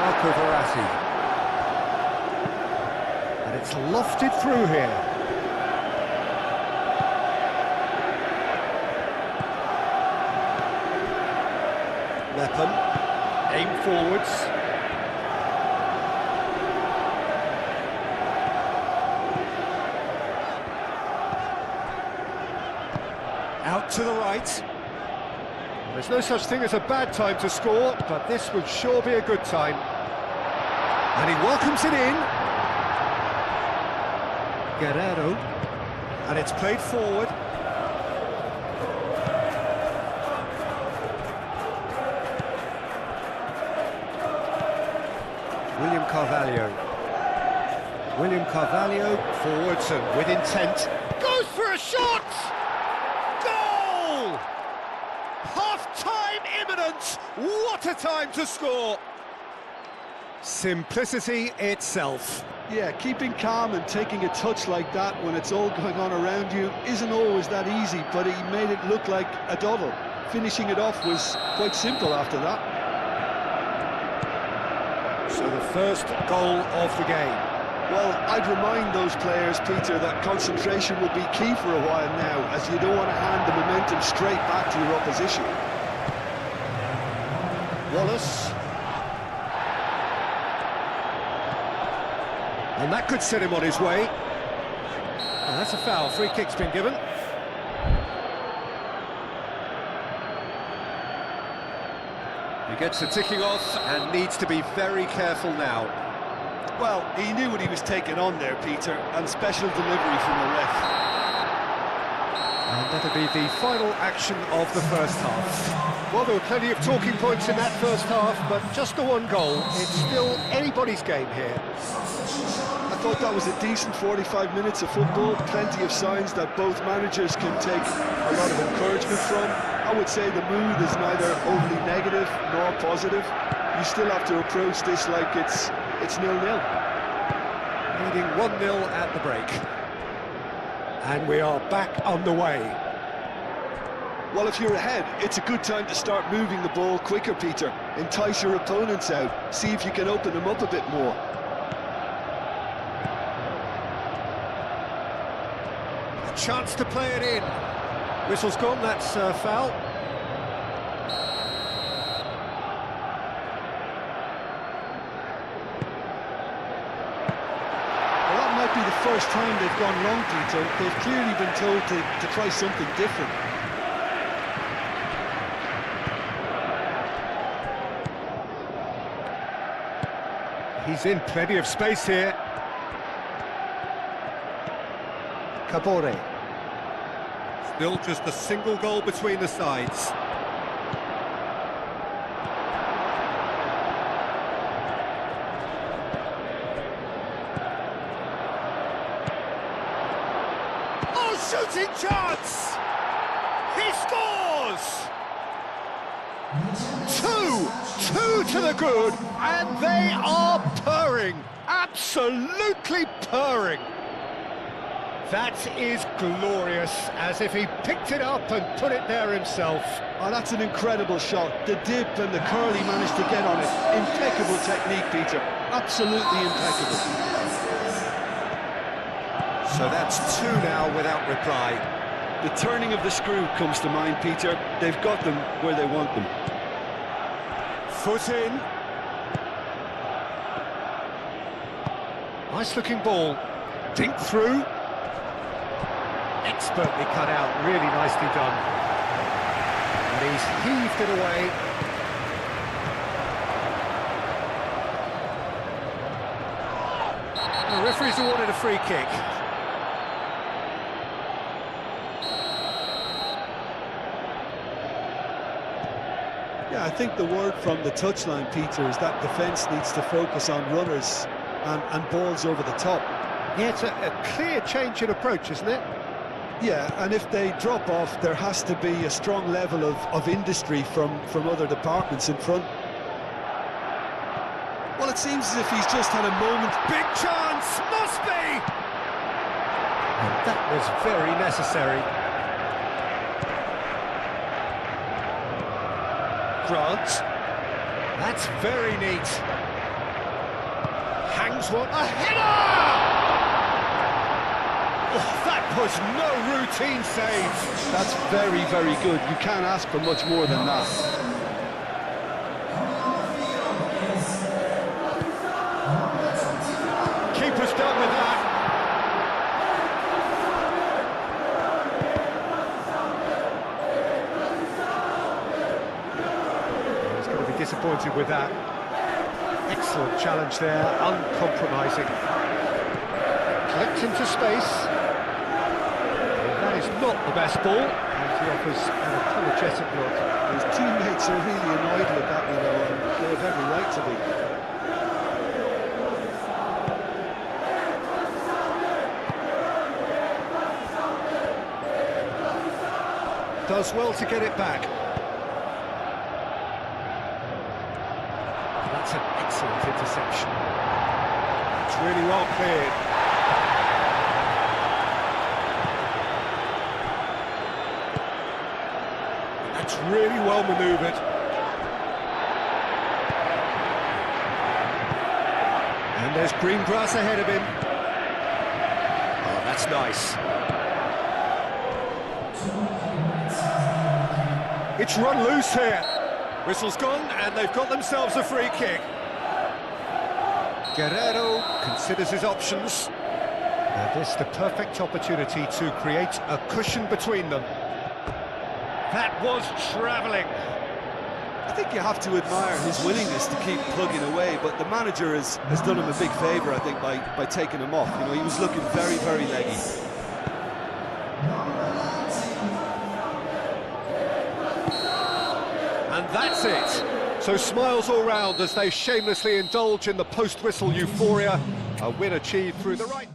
Marco Verratti. And it's lofted through here. Weapon, aim forwards. Out to the right. There's no such thing as a bad time to score, but this would sure be a good time. And he welcomes it in. Guerrero. And it's played forward. William Carvalho forwards and with intent. Goes for a shot! Goal! Half-time imminent! What a time to score! Simplicity itself. Yeah, keeping calm and taking a touch like that when it's all going on around you isn't always that easy, but he made it look like a doddle. Finishing it off was quite simple after that. So the first goal of the game. Well, I'd remind those players, Peter, that concentration will be key for a while now, as you don't want to hand the momentum straight back to your opposition. Wallace. And that could set him on his way. That's a foul. Free kick's been given. He gets the ticking off and needs to be very careful now. Well, he knew what he was taking on there, Peter, and special delivery from the ref. And that'll be the final action of the first half. Well, there were plenty of talking points in that first half, but just the one goal. It's still anybody's game here. I thought that was a decent 45 minutes of football, plenty of signs that both managers can take a lot of encouragement from. I would say the mood is neither overly negative nor positive. You still have to approach this like it's 0-0. Leading 1-0 at the break. And we are back underway. Well, if you're ahead, it's a good time to start moving the ball quicker, Peter. Entice your opponents out, see if you can open them up a bit more. A chance to play it in. Whistle's gone, that's foul. Might be the first time they've gone long, Peter. They've clearly been told to try something different. He's in plenty of space here. Cabore. Still just a single goal between the sides. Shooting chance! He scores! Two to the good, and they are purring, absolutely purring. That is glorious, as if he picked it up and put it there himself. Oh, that's an incredible shot. The dip and the curl he managed to get on it. Impeccable technique, Peter. Absolutely impeccable. So that's 2 now without reply. The turning of the screw comes to mind, Peter. They've got them where they want them. Foot in. Nice looking ball. Dink through. Expertly cut out, really nicely done. And he's heaved it away. The referee's awarded a free kick. Yeah, I think the word from the touchline, Peter, is that defence needs to focus on runners and balls over the top. Yeah, it's a clear change in approach, isn't it? Yeah, and if they drop off, there has to be a strong level of industry from other departments in front. Well, it seems as if he's just had a moment. Big chance! Must be! And that was very necessary. Grant. That's very neat. Hangs one. A header! Oh, that was no routine save. That's very, very good. You can't ask for much more than that. Keeper's done with that. He's going to be disappointed with that. Excellent challenge there, uncompromising. Clipped into space. That is not the best ball, and he offers an apologetic look. His teammates are really annoyed with that, you know, and they have every right to be. Does well to get it back. That's an excellent interception. It's really well cleared. That's really well manoeuvred. And there's green grass ahead of him. Oh, that's nice. It's run loose here. Whistle's gone, and they've got themselves a free kick. Guerrero considers his options. This the perfect opportunity to create a cushion between them. That was travelling. I think you have to admire his willingness to keep plugging away, but the manager has done him a big favour, I think, by taking him off. You know, he was looking very, very leggy. And that's it. So smiles all round as they shamelessly indulge in the post-whistle euphoria. A win achieved through the right...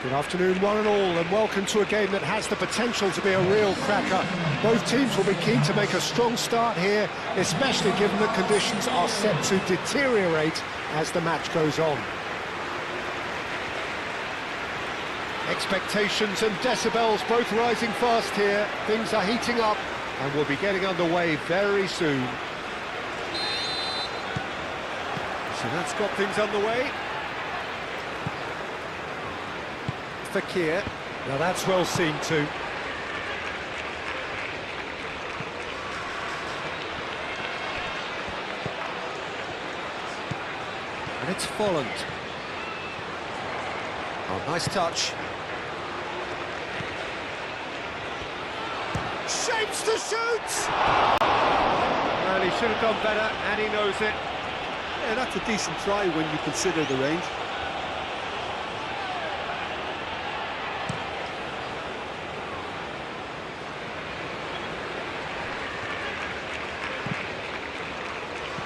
Good afternoon, one and all, and welcome to a game that has the potential to be a real cracker. Both teams will be keen to make a strong start here, especially given that conditions are set to deteriorate as the match goes on. Expectations and decibels both rising fast here. Things are heating up and we'll be getting underway very soon. So that's got things underway. Fakir. Now that's well seen too. And it's Folland. Oh, nice touch. Shapes to shoot! Well, he should have done better, and he knows it. Yeah, that's a decent try when you consider the range.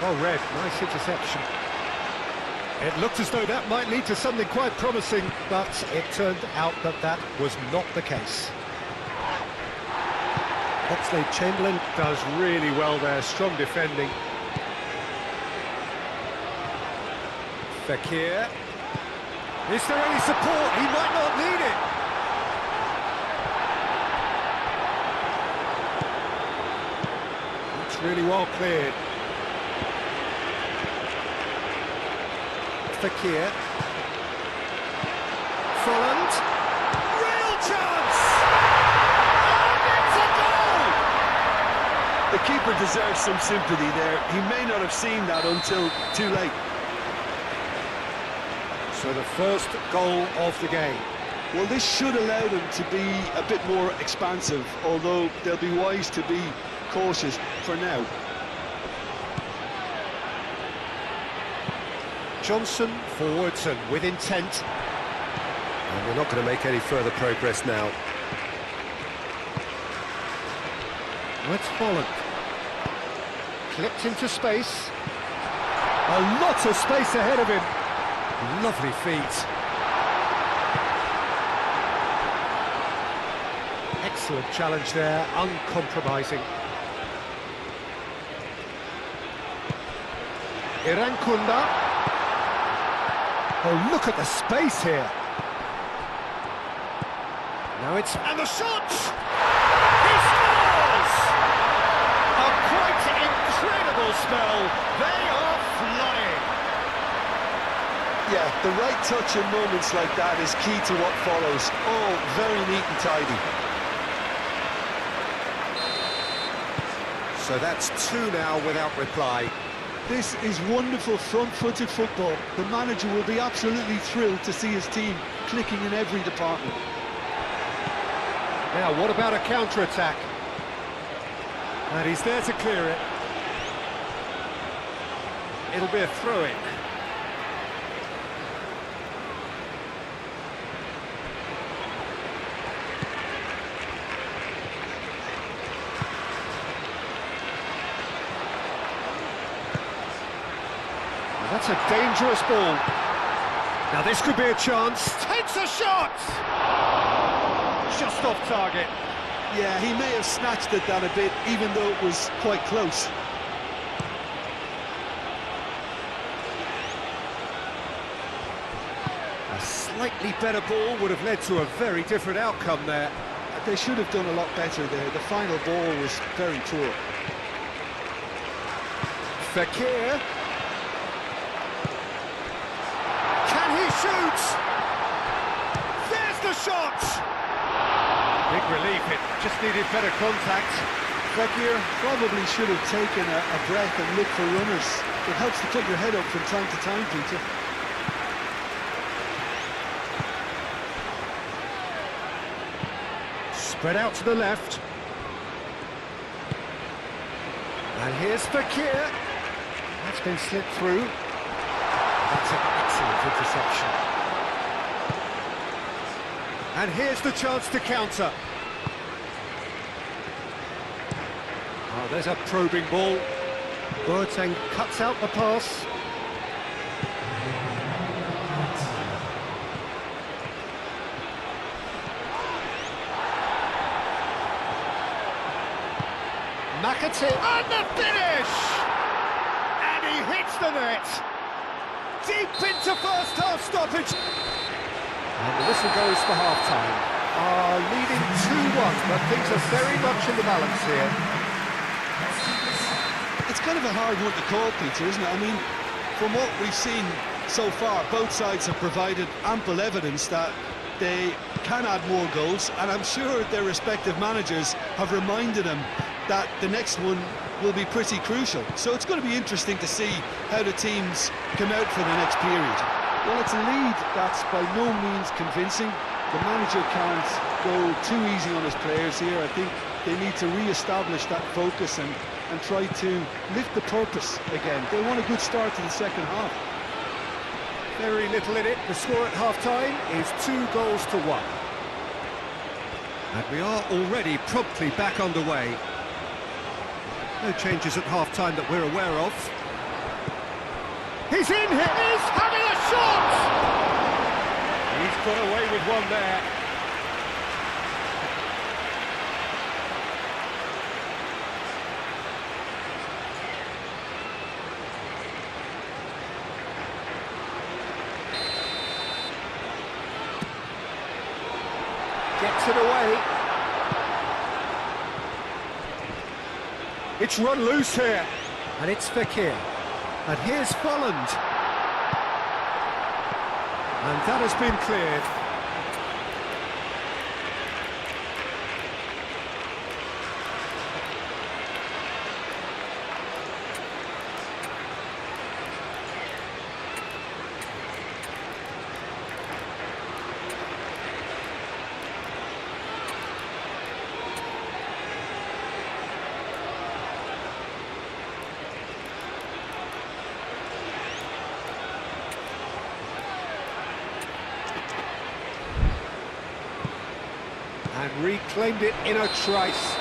Oh, Red, nice interception. It looked as though that might lead to something quite promising, but it turned out that that was not the case. Oxlade-Chamberlain does really well there, strong defending. Fakir. Is there any support? He might not need it. It's really well cleared. Fakir. Folland. Real chance! And it's a goal! The keeper deserves some sympathy there. He may not have seen that until too late. So the first goal of the game. Well, this should allow them to be a bit more expansive, although they'll be wise to be cautious for now. Johnson forwards and with intent. And we're not going to make any further progress now. That's Folland. Clipped into space. A lot of space ahead of him. Lovely feet. Excellent challenge there, uncompromising. Irankunda. Oh, look at the space here. Now it's... And the shot! He scores! A quite incredible spell. They are flying. Yeah, the right touch in moments like that is key to what follows. Oh, very neat and tidy. So that's two now without reply. This is wonderful front-footed football. The manager will be absolutely thrilled to see his team clicking in every department. Now, what about a counter-attack? And he's there to clear it. It'll be a throw-in. That's a dangerous ball. Now this could be a chance. Takes a shot! Just off target. Yeah, he may have snatched at that a bit, even though it was quite close. A slightly better ball would have led to a very different outcome there. They should have done a lot better there. The final ball was very poor. Fakir. Shoots! There's the shot! Big relief, it just needed better contact. Fakir probably should have taken a breath and looked for runners. It helps to put your head up from time to time, Peter. Spread out to the left. And here's Fakir. That's been slipped through. That's an excellent interception. And here's the chance to counter. Oh, there's a probing ball. Boateng cuts out the pass. McAtee, and the finish! And he hits the net! Deep into first half stoppage! And the whistle goes for half-time. Leading 2-1, but things are very much in the balance here. It's kind of a hard one to call, Peter, isn't it? I mean, from what we've seen so far, both sides have provided ample evidence that they can add more goals, and I'm sure their respective managers have reminded them that the next one will be pretty crucial. So it's going to be interesting to see how the teams come out for the next period. Well, it's a lead that's by no means convincing. The manager can't go too easy on his players here. I think they need to re-establish that focus and try to lift the purpose again. They want a good start to the second half. Very little in it. The score at half-time is 2-1. And we are already promptly back underway. No changes at half-time that we're aware of. He's in here! He's having a shot! He's got away with one there. Gets it away. It's run loose here. And it's Fekir. And here's Folland. And that has been cleared. And reclaimed it in a trice.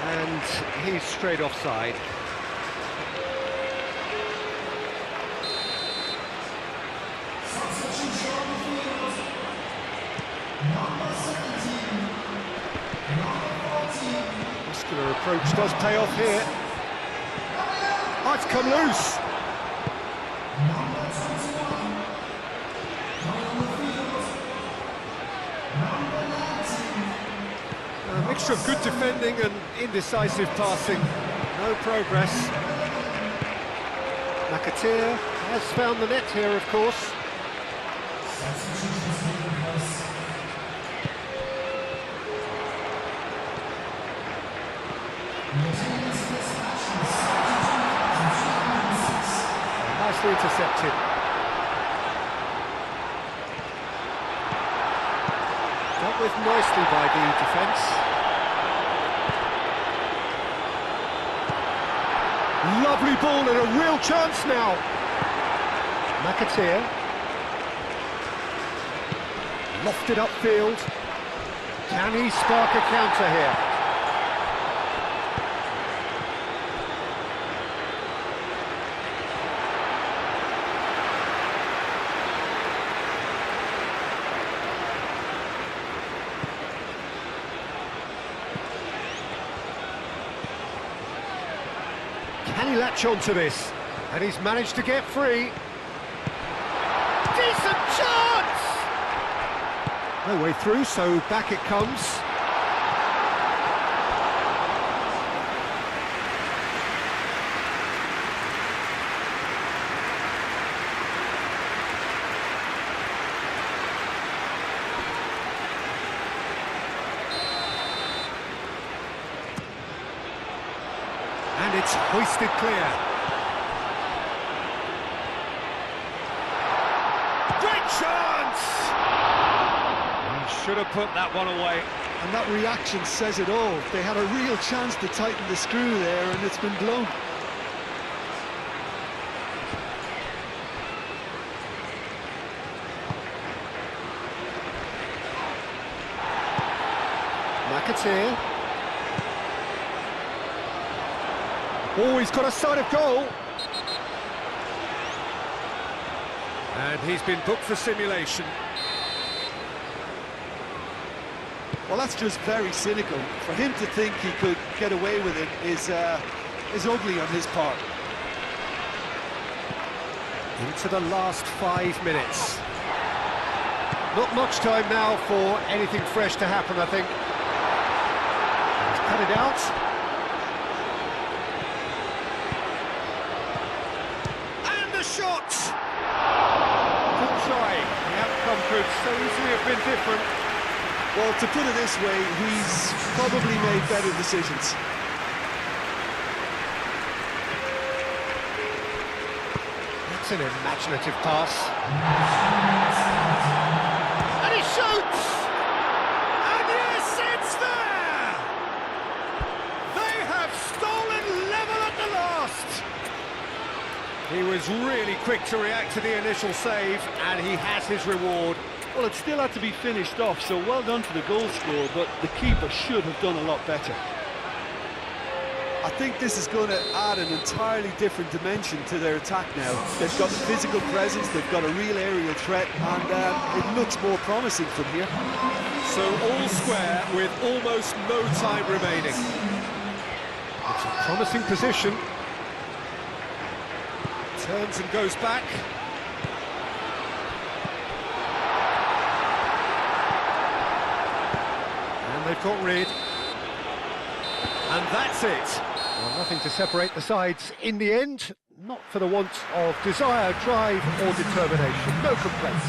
And he's straight offside. Muscular approach does pay off here. Oh, it's come loose. A mixture of good defending and indecisive passing. No progress. McAtee has found the net here, of course. Nicely intercepted. Dealt with nicely by the defence. Lovely ball and a real chance now. McAtee. Lofted upfield. Can he spark a counter here? Can he latch on to this? And he's managed to get free. Decent chance! No way through, so back it comes. And it's hoisted clear. Great chance! He should have put that one away. And that reaction says it all. They had a real chance to tighten the screw there, and it's been blown. McAtee. Oh, he's got a sight of goal. And he's been booked for simulation. Well, that's just very cynical. For him to think he could get away with it is ugly on his part. Into the last 5 minutes. Not much time now for anything fresh to happen, I think. He's cut it out. And the shot! Good try. The outcome could so easily have been different. Well, to put it this way, he's probably made better decisions. That's an imaginative pass. And he shoots! And yes, it's there! They have stolen level at the last! He was really quick to react to the initial save, and he has his reward. Well, it still had to be finished off, so well done for the goal score, but the keeper should have done a lot better. I think this is going to add an entirely different dimension to their attack now. They've got the physical presence, they've got a real aerial threat, and it looks more promising from here. So all square with almost no time remaining. It's a promising position. Turns and goes back. And they've got rid. And that's it. Well, nothing to separate the sides in the end. Not for the want of desire, drive or determination. No complaints.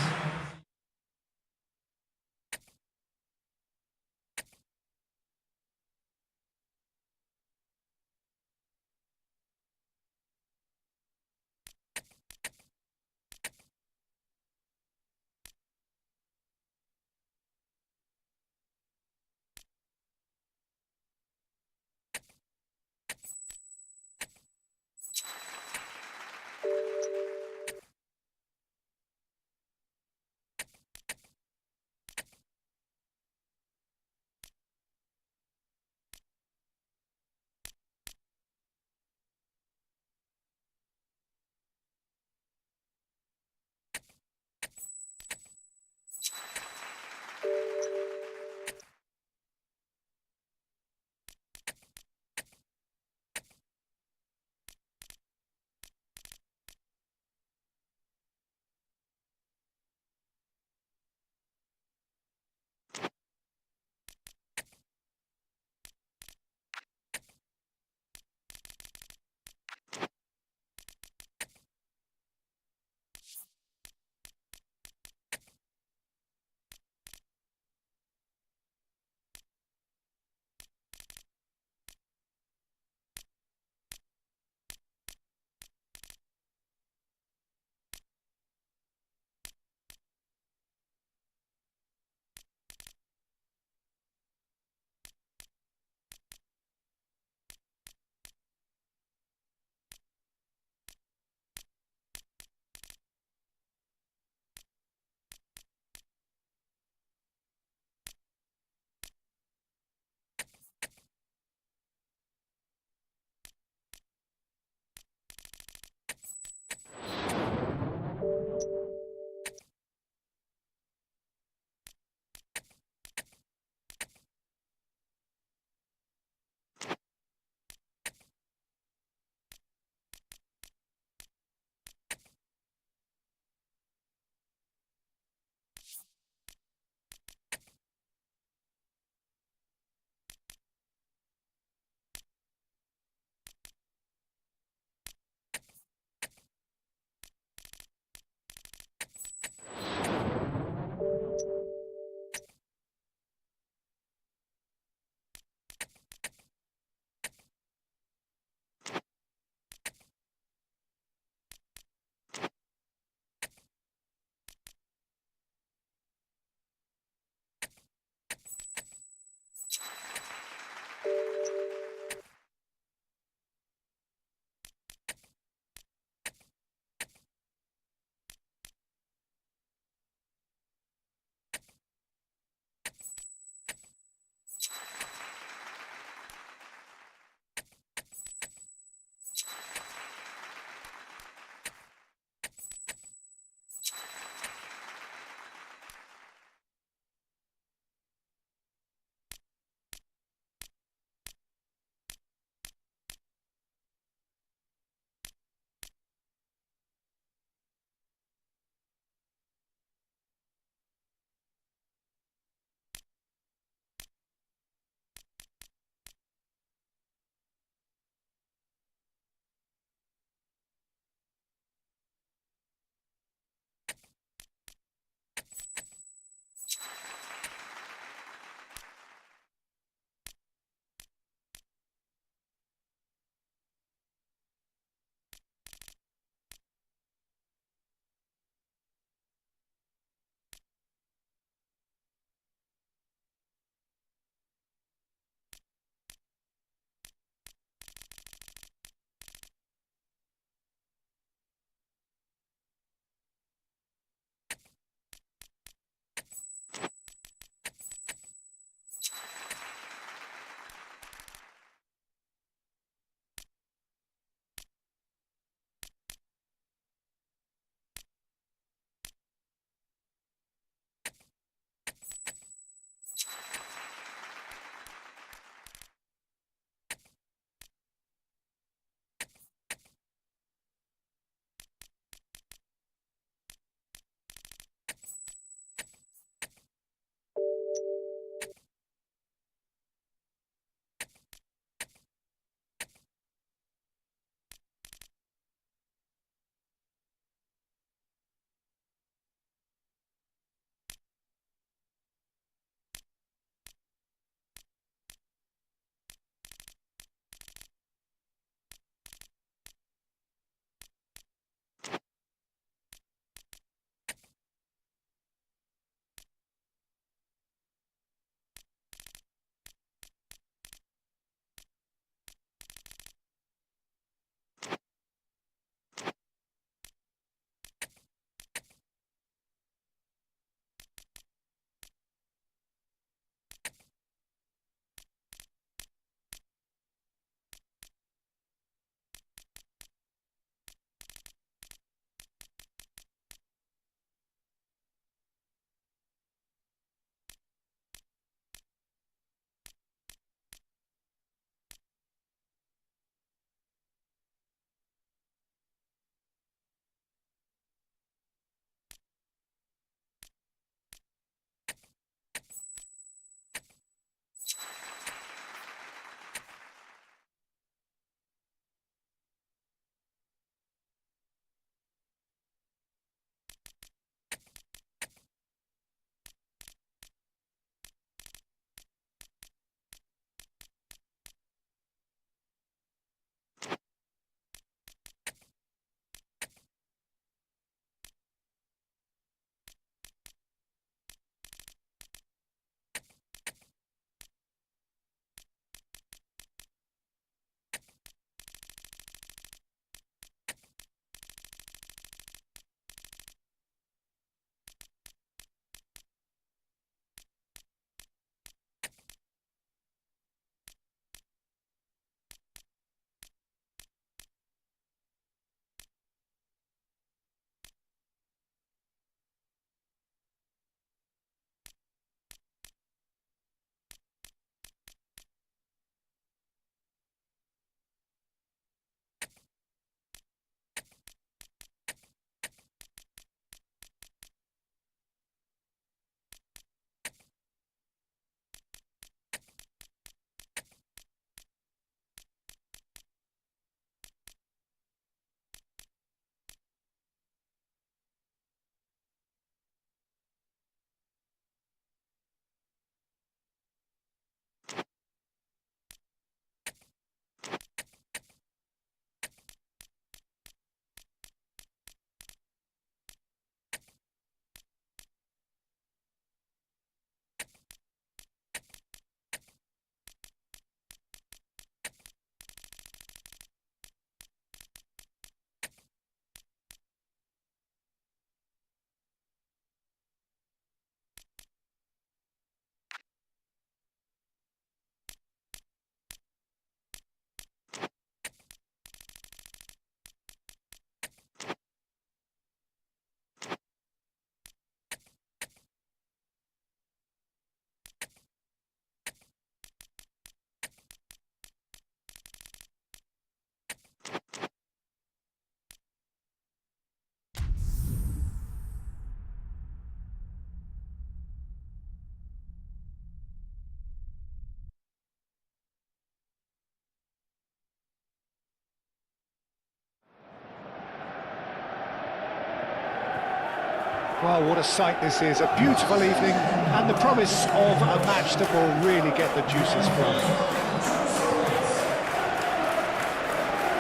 Well, what a sight this is, a beautiful evening, and the promise of a match that will really get the juices flowing.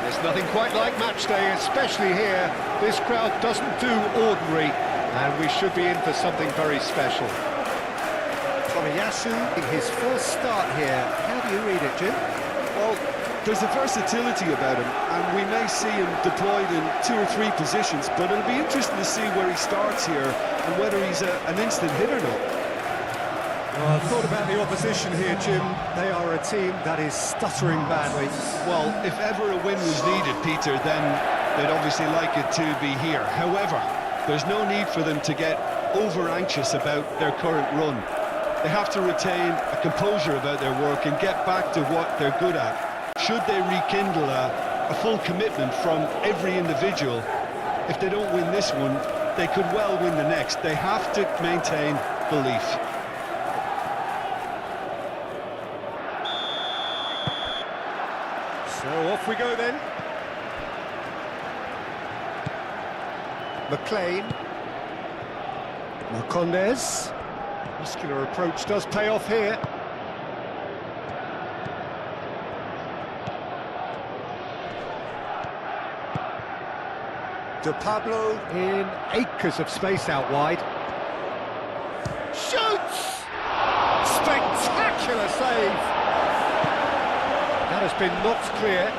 There's nothing quite like match day, especially here. This crowd doesn't do ordinary, and we should be in for something very special. Tomiyasu, in his first start here, how do you read it, Jim? Well, there's a versatility about him, and we may see him deployed in 2 or 3 positions, but it'll be interesting to see where he starts here and whether he's an instant hit or not. Well, I've thought about the opposition here, Jim. They are a team that is stuttering badly. Well, if ever a win was needed, Peter, then they'd obviously like it to be here. However, there's no need for them to get over-anxious about their current run. They have to retain a composure about their work and get back to what they're good at. Should they rekindle a full commitment from every individual, if they don't win this one, they could well win the next. They have to maintain belief. So off we go then. McLean. Marcondes. Muscular approach does pay off here. De Pablo in acres of space out wide. Shoots! Spectacular save! That has been knocked clear.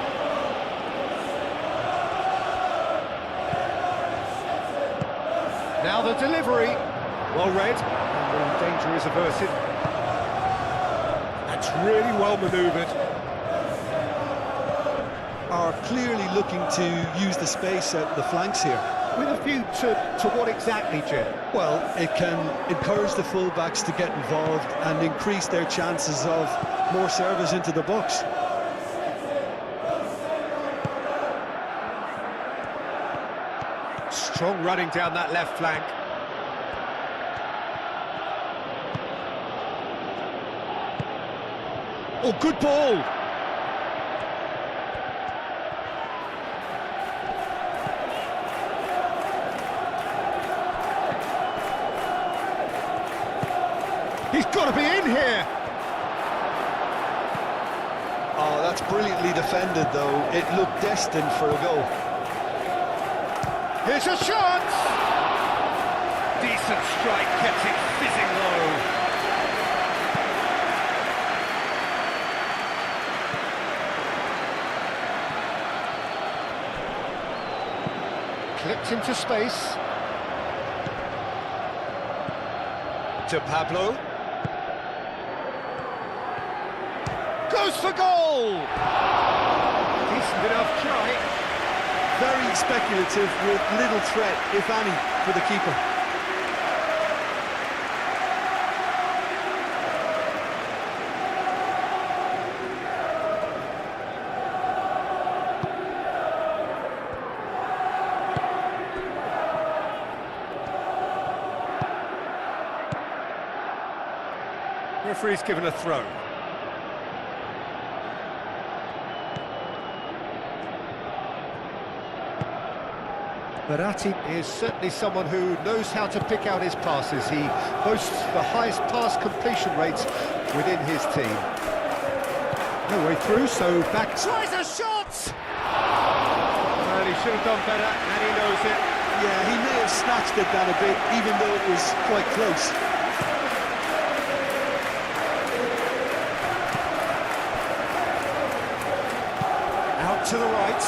Now the delivery. Well read. And the danger is averted. That's really well manoeuvred. Are clearly looking to use the space at the flanks here. With a view to what exactly, Jim? Well, it can encourage the full-backs to get involved and increase their chances of more service into the box. Strong running down that left flank. Oh, good ball! He's got to be in here! Oh, that's brilliantly defended, though. It looked destined for a goal. Here's a shot! Decent strike, kept it fizzing low. Clipped into space. To Pablo. Goes for goal! Decent enough try. Very speculative with little threat, if any, for the keeper. Referee's given a throw. Verratti is certainly someone who knows how to pick out his passes. He boasts the highest pass completion rates within his team. No way through, so back... Tries a shot! Well, he should have done better, and he knows it. Yeah, he may have snatched it down a bit, even though it was quite close. Out to the right.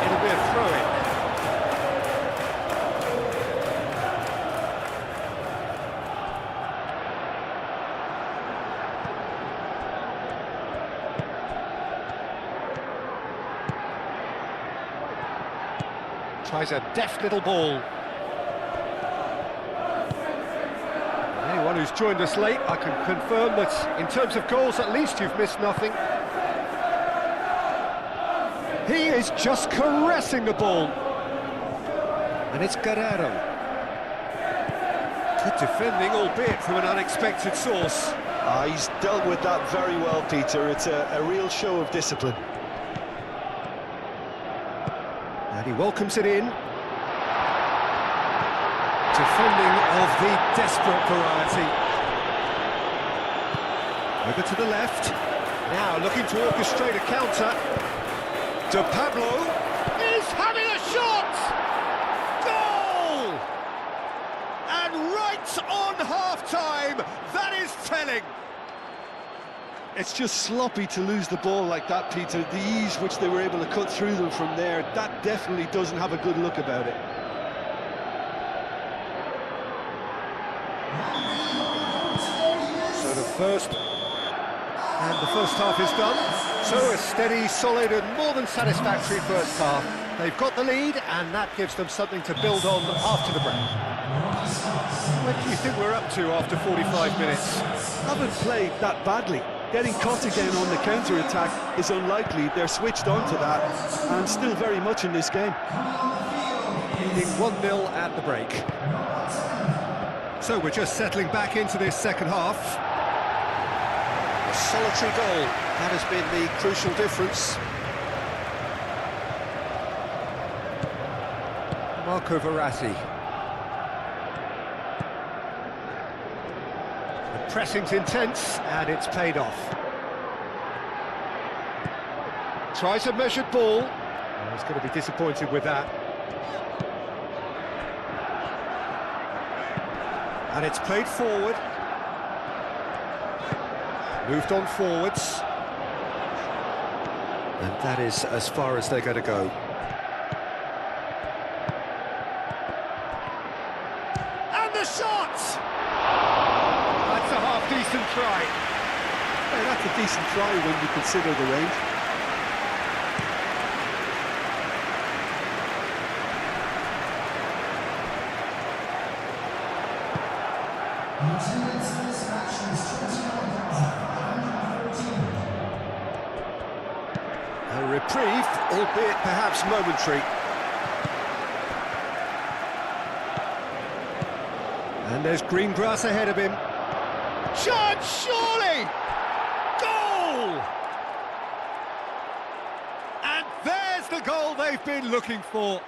It'll be a throw-in. Tries a deft little ball. Anyone who's joined us late, I can confirm that in terms of goals, at least you've missed nothing. He is just caressing the ball. And it's Guerrero. Good defending, albeit from an unexpected source. He's dealt with that very well, Peter. It's a real show of discipline. And he welcomes it in. Defending of the desperate variety. Over to the left. Now looking to orchestrate a counter. De Pablo is having a shot! Goal! And right on half-time, that is telling. It's just sloppy to lose the ball like that, Peter. The ease which they were able to cut through them from there, that definitely doesn't have a good look about it. So the first half is done. So a steady, solid and more than satisfactory first half. They've got the lead and that gives them something to build on after the break. What do you think we're up to after 45 minutes? Haven't played that badly. Getting caught again on the counter-attack is unlikely. They're switched on to that and still very much in this game. Leading 1-0 at the break. So we're just settling back into this second half. A solitary goal, that has been the crucial difference. Marco Verratti. The pressing's intense and it's paid off. Tries a measured ball. Oh, he's going to be disappointed with that. And it's played forward. Moved on forwards. And that is as far as they're going to go. And the shot! That's a half-decent try. Yeah, that's a decent try when you consider the range. A reprieve, albeit perhaps momentary. And there's green grass ahead of him. Chance, surely! Goal! And there's the goal they've been looking for.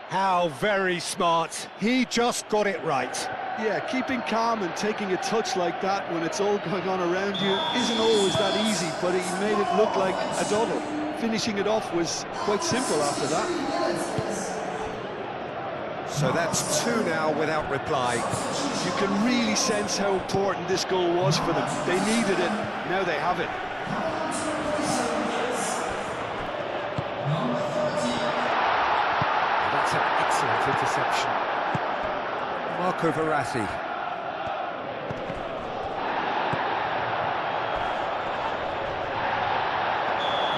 How very smart. He just got it right. Yeah, keeping calm and taking a touch like that when it's all going on around you isn't always that easy, but he made it look like a double. Finishing it off was quite simple after that. So that's two now without reply. You can really sense how important this goal was for them. They needed it, now they have it. That's an excellent interception. Marco Verratti.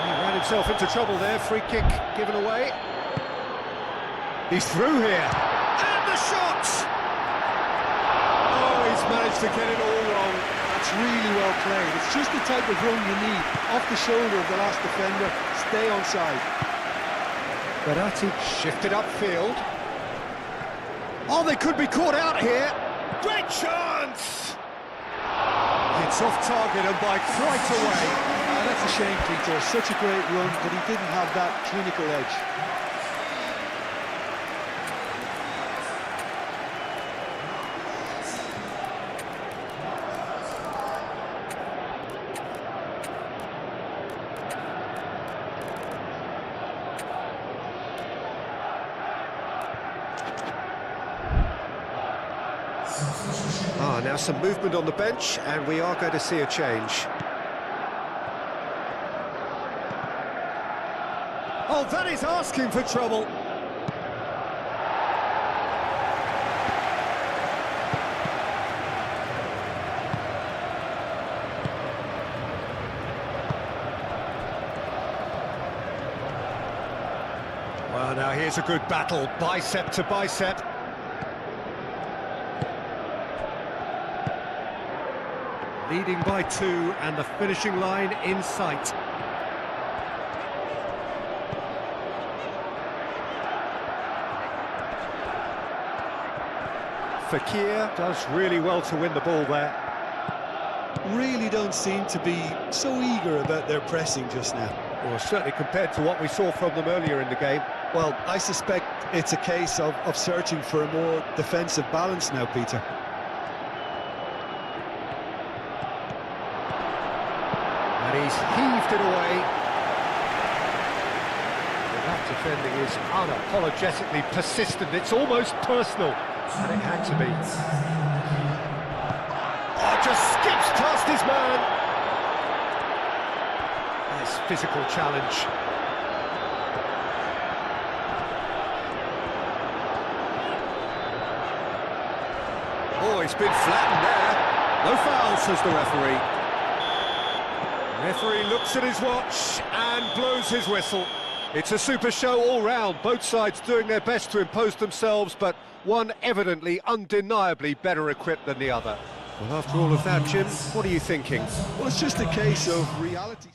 He ran himself into trouble there, free kick given away. He's through here. And the shot! Oh, he's managed to get it all wrong. That's really well played. It's just the type of run you need. Off the shoulder of the last defender, stay onside. Verratti shifted upfield. Oh, they could be caught out here. Great chance! It's off target and by quite a way. That's a shame, Peter. Such a great run, but he didn't have that clinical edge. Now some movement on the bench, and we are going to see a change. Oh, that is asking for trouble. Well, now here's a good battle, bicep to bicep. Leading by 2 and the finishing line in sight. Fekir does really well to win the ball there. Really don't seem to be so eager about their pressing just now. Well, certainly compared to what we saw from them earlier in the game. Well, I suspect it's a case of searching for a more defensive balance now, Peter. And he's heaved it away. Well, that defending is unapologetically persistent. It's almost personal. And it had to be. Oh, just skips past his man. Nice physical challenge. Oh, it's been flattened there. No foul, says the referee. Referee looks at his watch and blows his whistle. It's a super show all round, both sides doing their best to impose themselves, but one evidently, undeniably better equipped than the other. Well, after all of that, Jim, what are you thinking? Well, it's just a case of reality.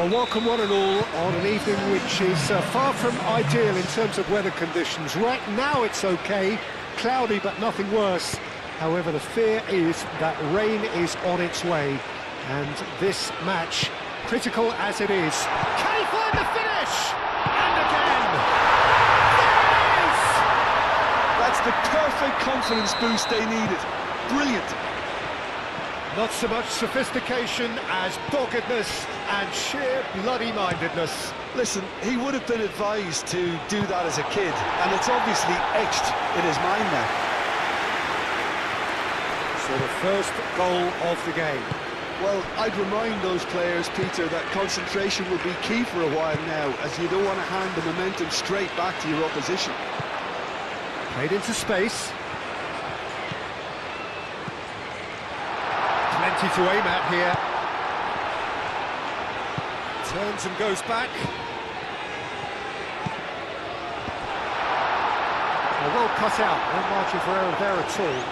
Well, welcome one and all on an evening which is far from ideal in terms of weather conditions. Right now it's okay, cloudy but nothing worse. However, the fear is that rain is on its way, and this match, critical as it is, can he find the finish? And again! There it is! That's the perfect confidence boost they needed. Brilliant. Not so much sophistication as doggedness and sheer bloody-mindedness. Listen, he would have been advised to do that as a kid, and it's obviously etched in his mind now. So the first goal of the game. Well, I'd remind those players, Peter, that concentration will be key for a while now, as you don't want to hand the momentum straight back to your opposition. Played into space. Plenty to aim at here. Turns and goes back. Well cut out, no margin for error there at all.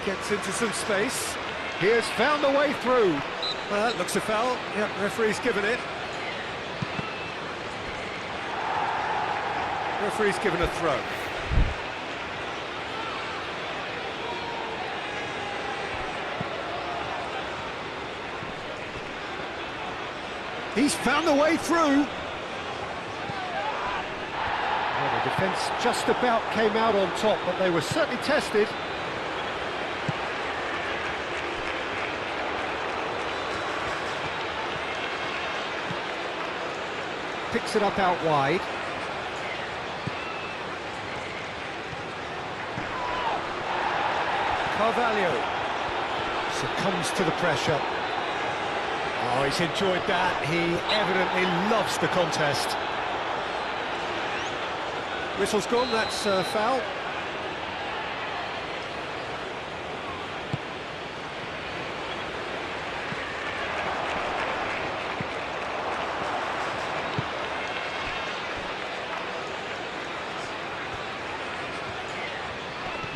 Gets into some space. He has found a way through. Well, that looks a foul. Yep, referee's given it. Referee's given a throw. He's found a way through. Well, the defence just about came out on top, but they were certainly tested. Picks it up out wide. Carvalho succumbs to the pressure. Oh, he's enjoyed that. He evidently loves the contest. Whistle's gone, that's foul.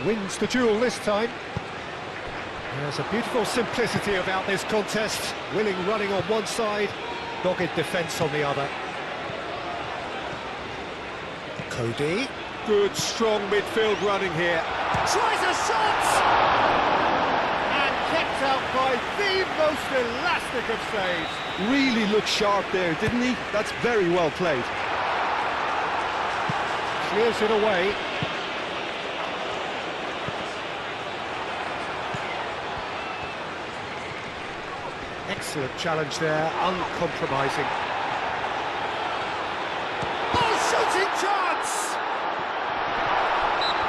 Wins the duel this time. There's a beautiful simplicity about this contest. Willing running on one side, dogged defence on the other. Cody. Good, strong midfield running here. Tries a shot! And kept out by the most elastic of saves. Really looked sharp there, didn't he? That's very well played. Clears it away. Excellent challenge there, uncompromising. Oh, shooting chance!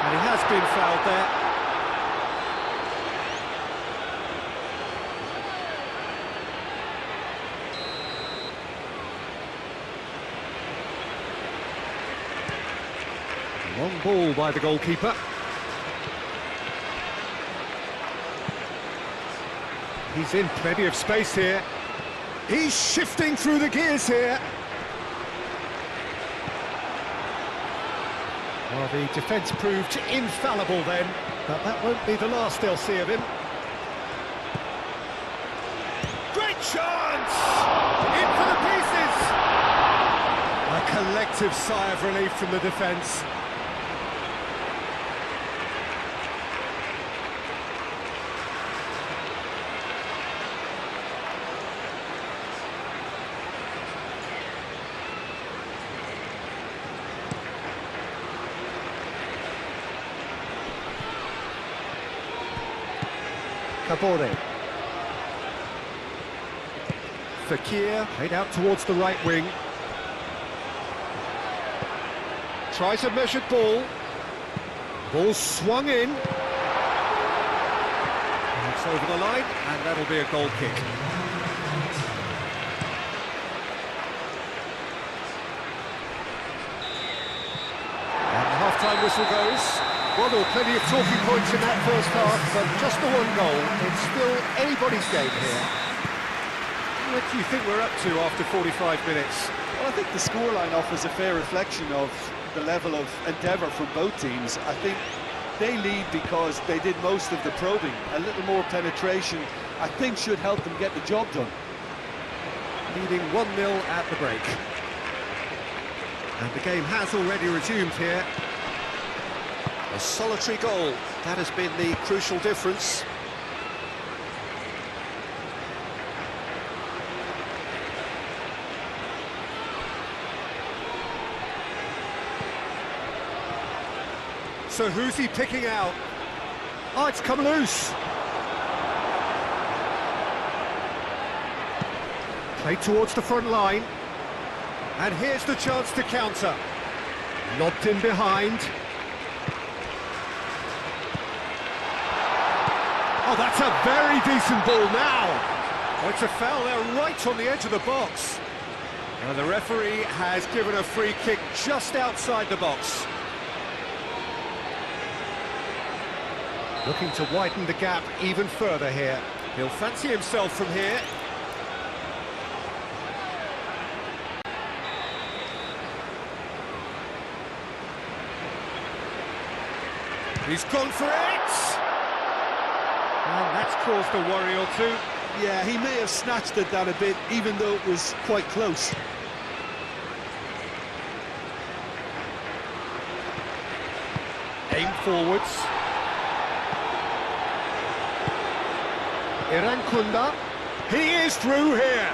And he has been fouled there. Long ball by the goalkeeper. He's in plenty of space here. He's shifting through the gears here. Well, the defence proved infallible then, but that won't be the last they'll see of him. Great chance! In for the pieces! A collective sigh of relief from the defence. Kabore. Fakir, played out towards the right wing. Tries a measured ball. Ball swung in. And it's over the line, and that'll be a goal kick. And the half-time whistle goes. Well, there were plenty of talking points in that first half, but just the one goal. It's still anybody's game here. What do you think we're up to after 45 minutes? Well, I think the scoreline offers a fair reflection of the level of endeavour from both teams. I think they lead because they did most of the probing. A little more penetration, I think, should help them get the job done. Leading 1-0 at the break. And the game has already resumed here. A solitary goal, that has been the crucial difference. So who's he picking out? Oh, it's come loose. Played towards the front line. And here's the chance to counter. Lobbed in behind. Oh, that's a very decent ball now. Oh, it's a foul there right on the edge of the box. And the referee has given a free kick just outside the box. Looking to widen the gap even further here. He'll fancy himself from here. He's gone for it! And that's caused a worry or two. Yeah, he may have snatched at that a bit, even though it was quite close. Aim forwards. Irankunda. He is through here.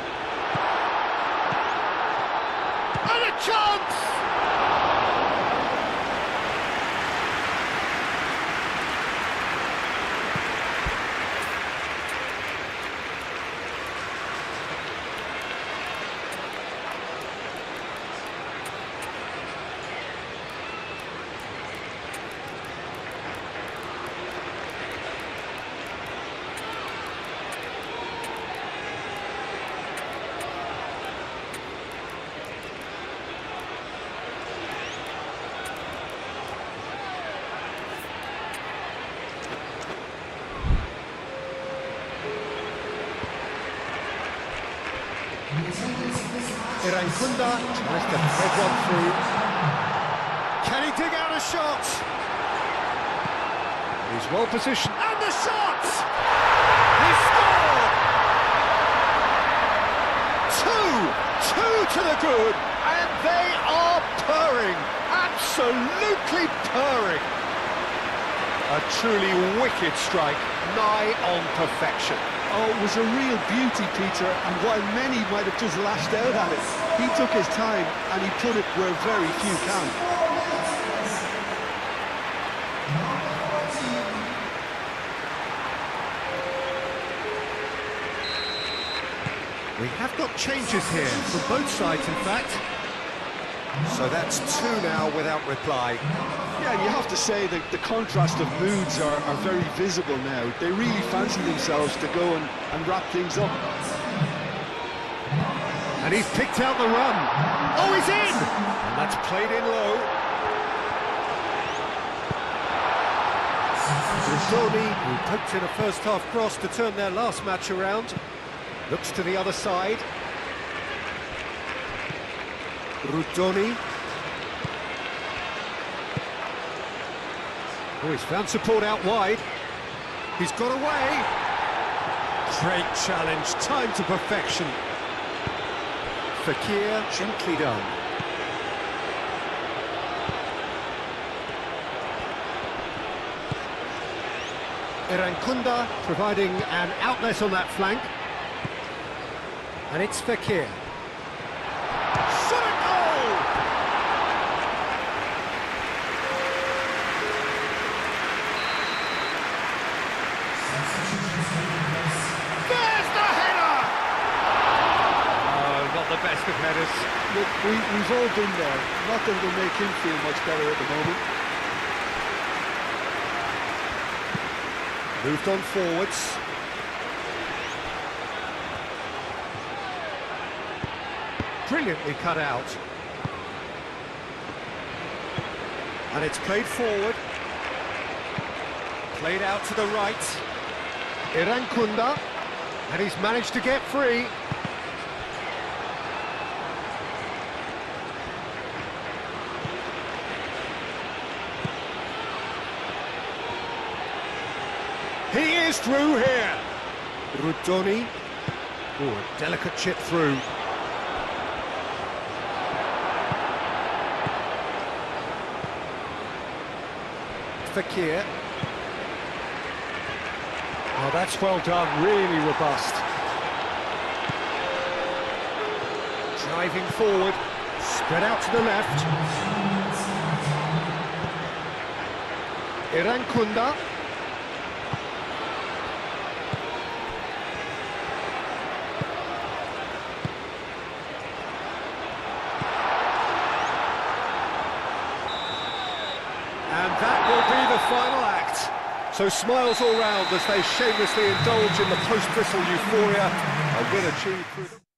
And a chance! Irankunda tries to thread one through. Can he dig out a shot? He's well positioned. And the shot! He scored! Two to the good, and they are purring. Absolutely purring. A truly wicked strike, nigh on perfection. Oh, it was a real beauty, Peter, and while many might have just lashed out at it, he took his time and he put it where very few can. We have got changes here from both sides, in fact. So that's two now without reply. Yeah, you have to say that the contrast of moods are very visible now. They really fancy themselves to go and wrap things up. And he's picked out the run. Oh, he's in! And that's played in low. Rudoni, who poked in a first-half cross to turn their last match around, looks to the other side. Rudoni. Oh, he's found support out wide. He's got away. Great challenge, time to perfection. Fakir, gently done. Irankunda providing an outlet on that flank. And it's Fakir. Shot a goal! There's the header! Oh, not the best of headers. Look, we've all been there. Not that it'll make him feel much better at the moment. Moved on forwards. Brilliantly cut out. And it's played forward. Played out to the right. Irankunda. And he's managed to get free. He is through here. Rudoni. Oh, a delicate chip through. Fakir. Oh, that's well done, really robust. Driving forward, spread out to the left. Irankunda. And that will be the final act. So smiles all round as they shamelessly indulge in the post-whistle euphoria. A win achieved through the...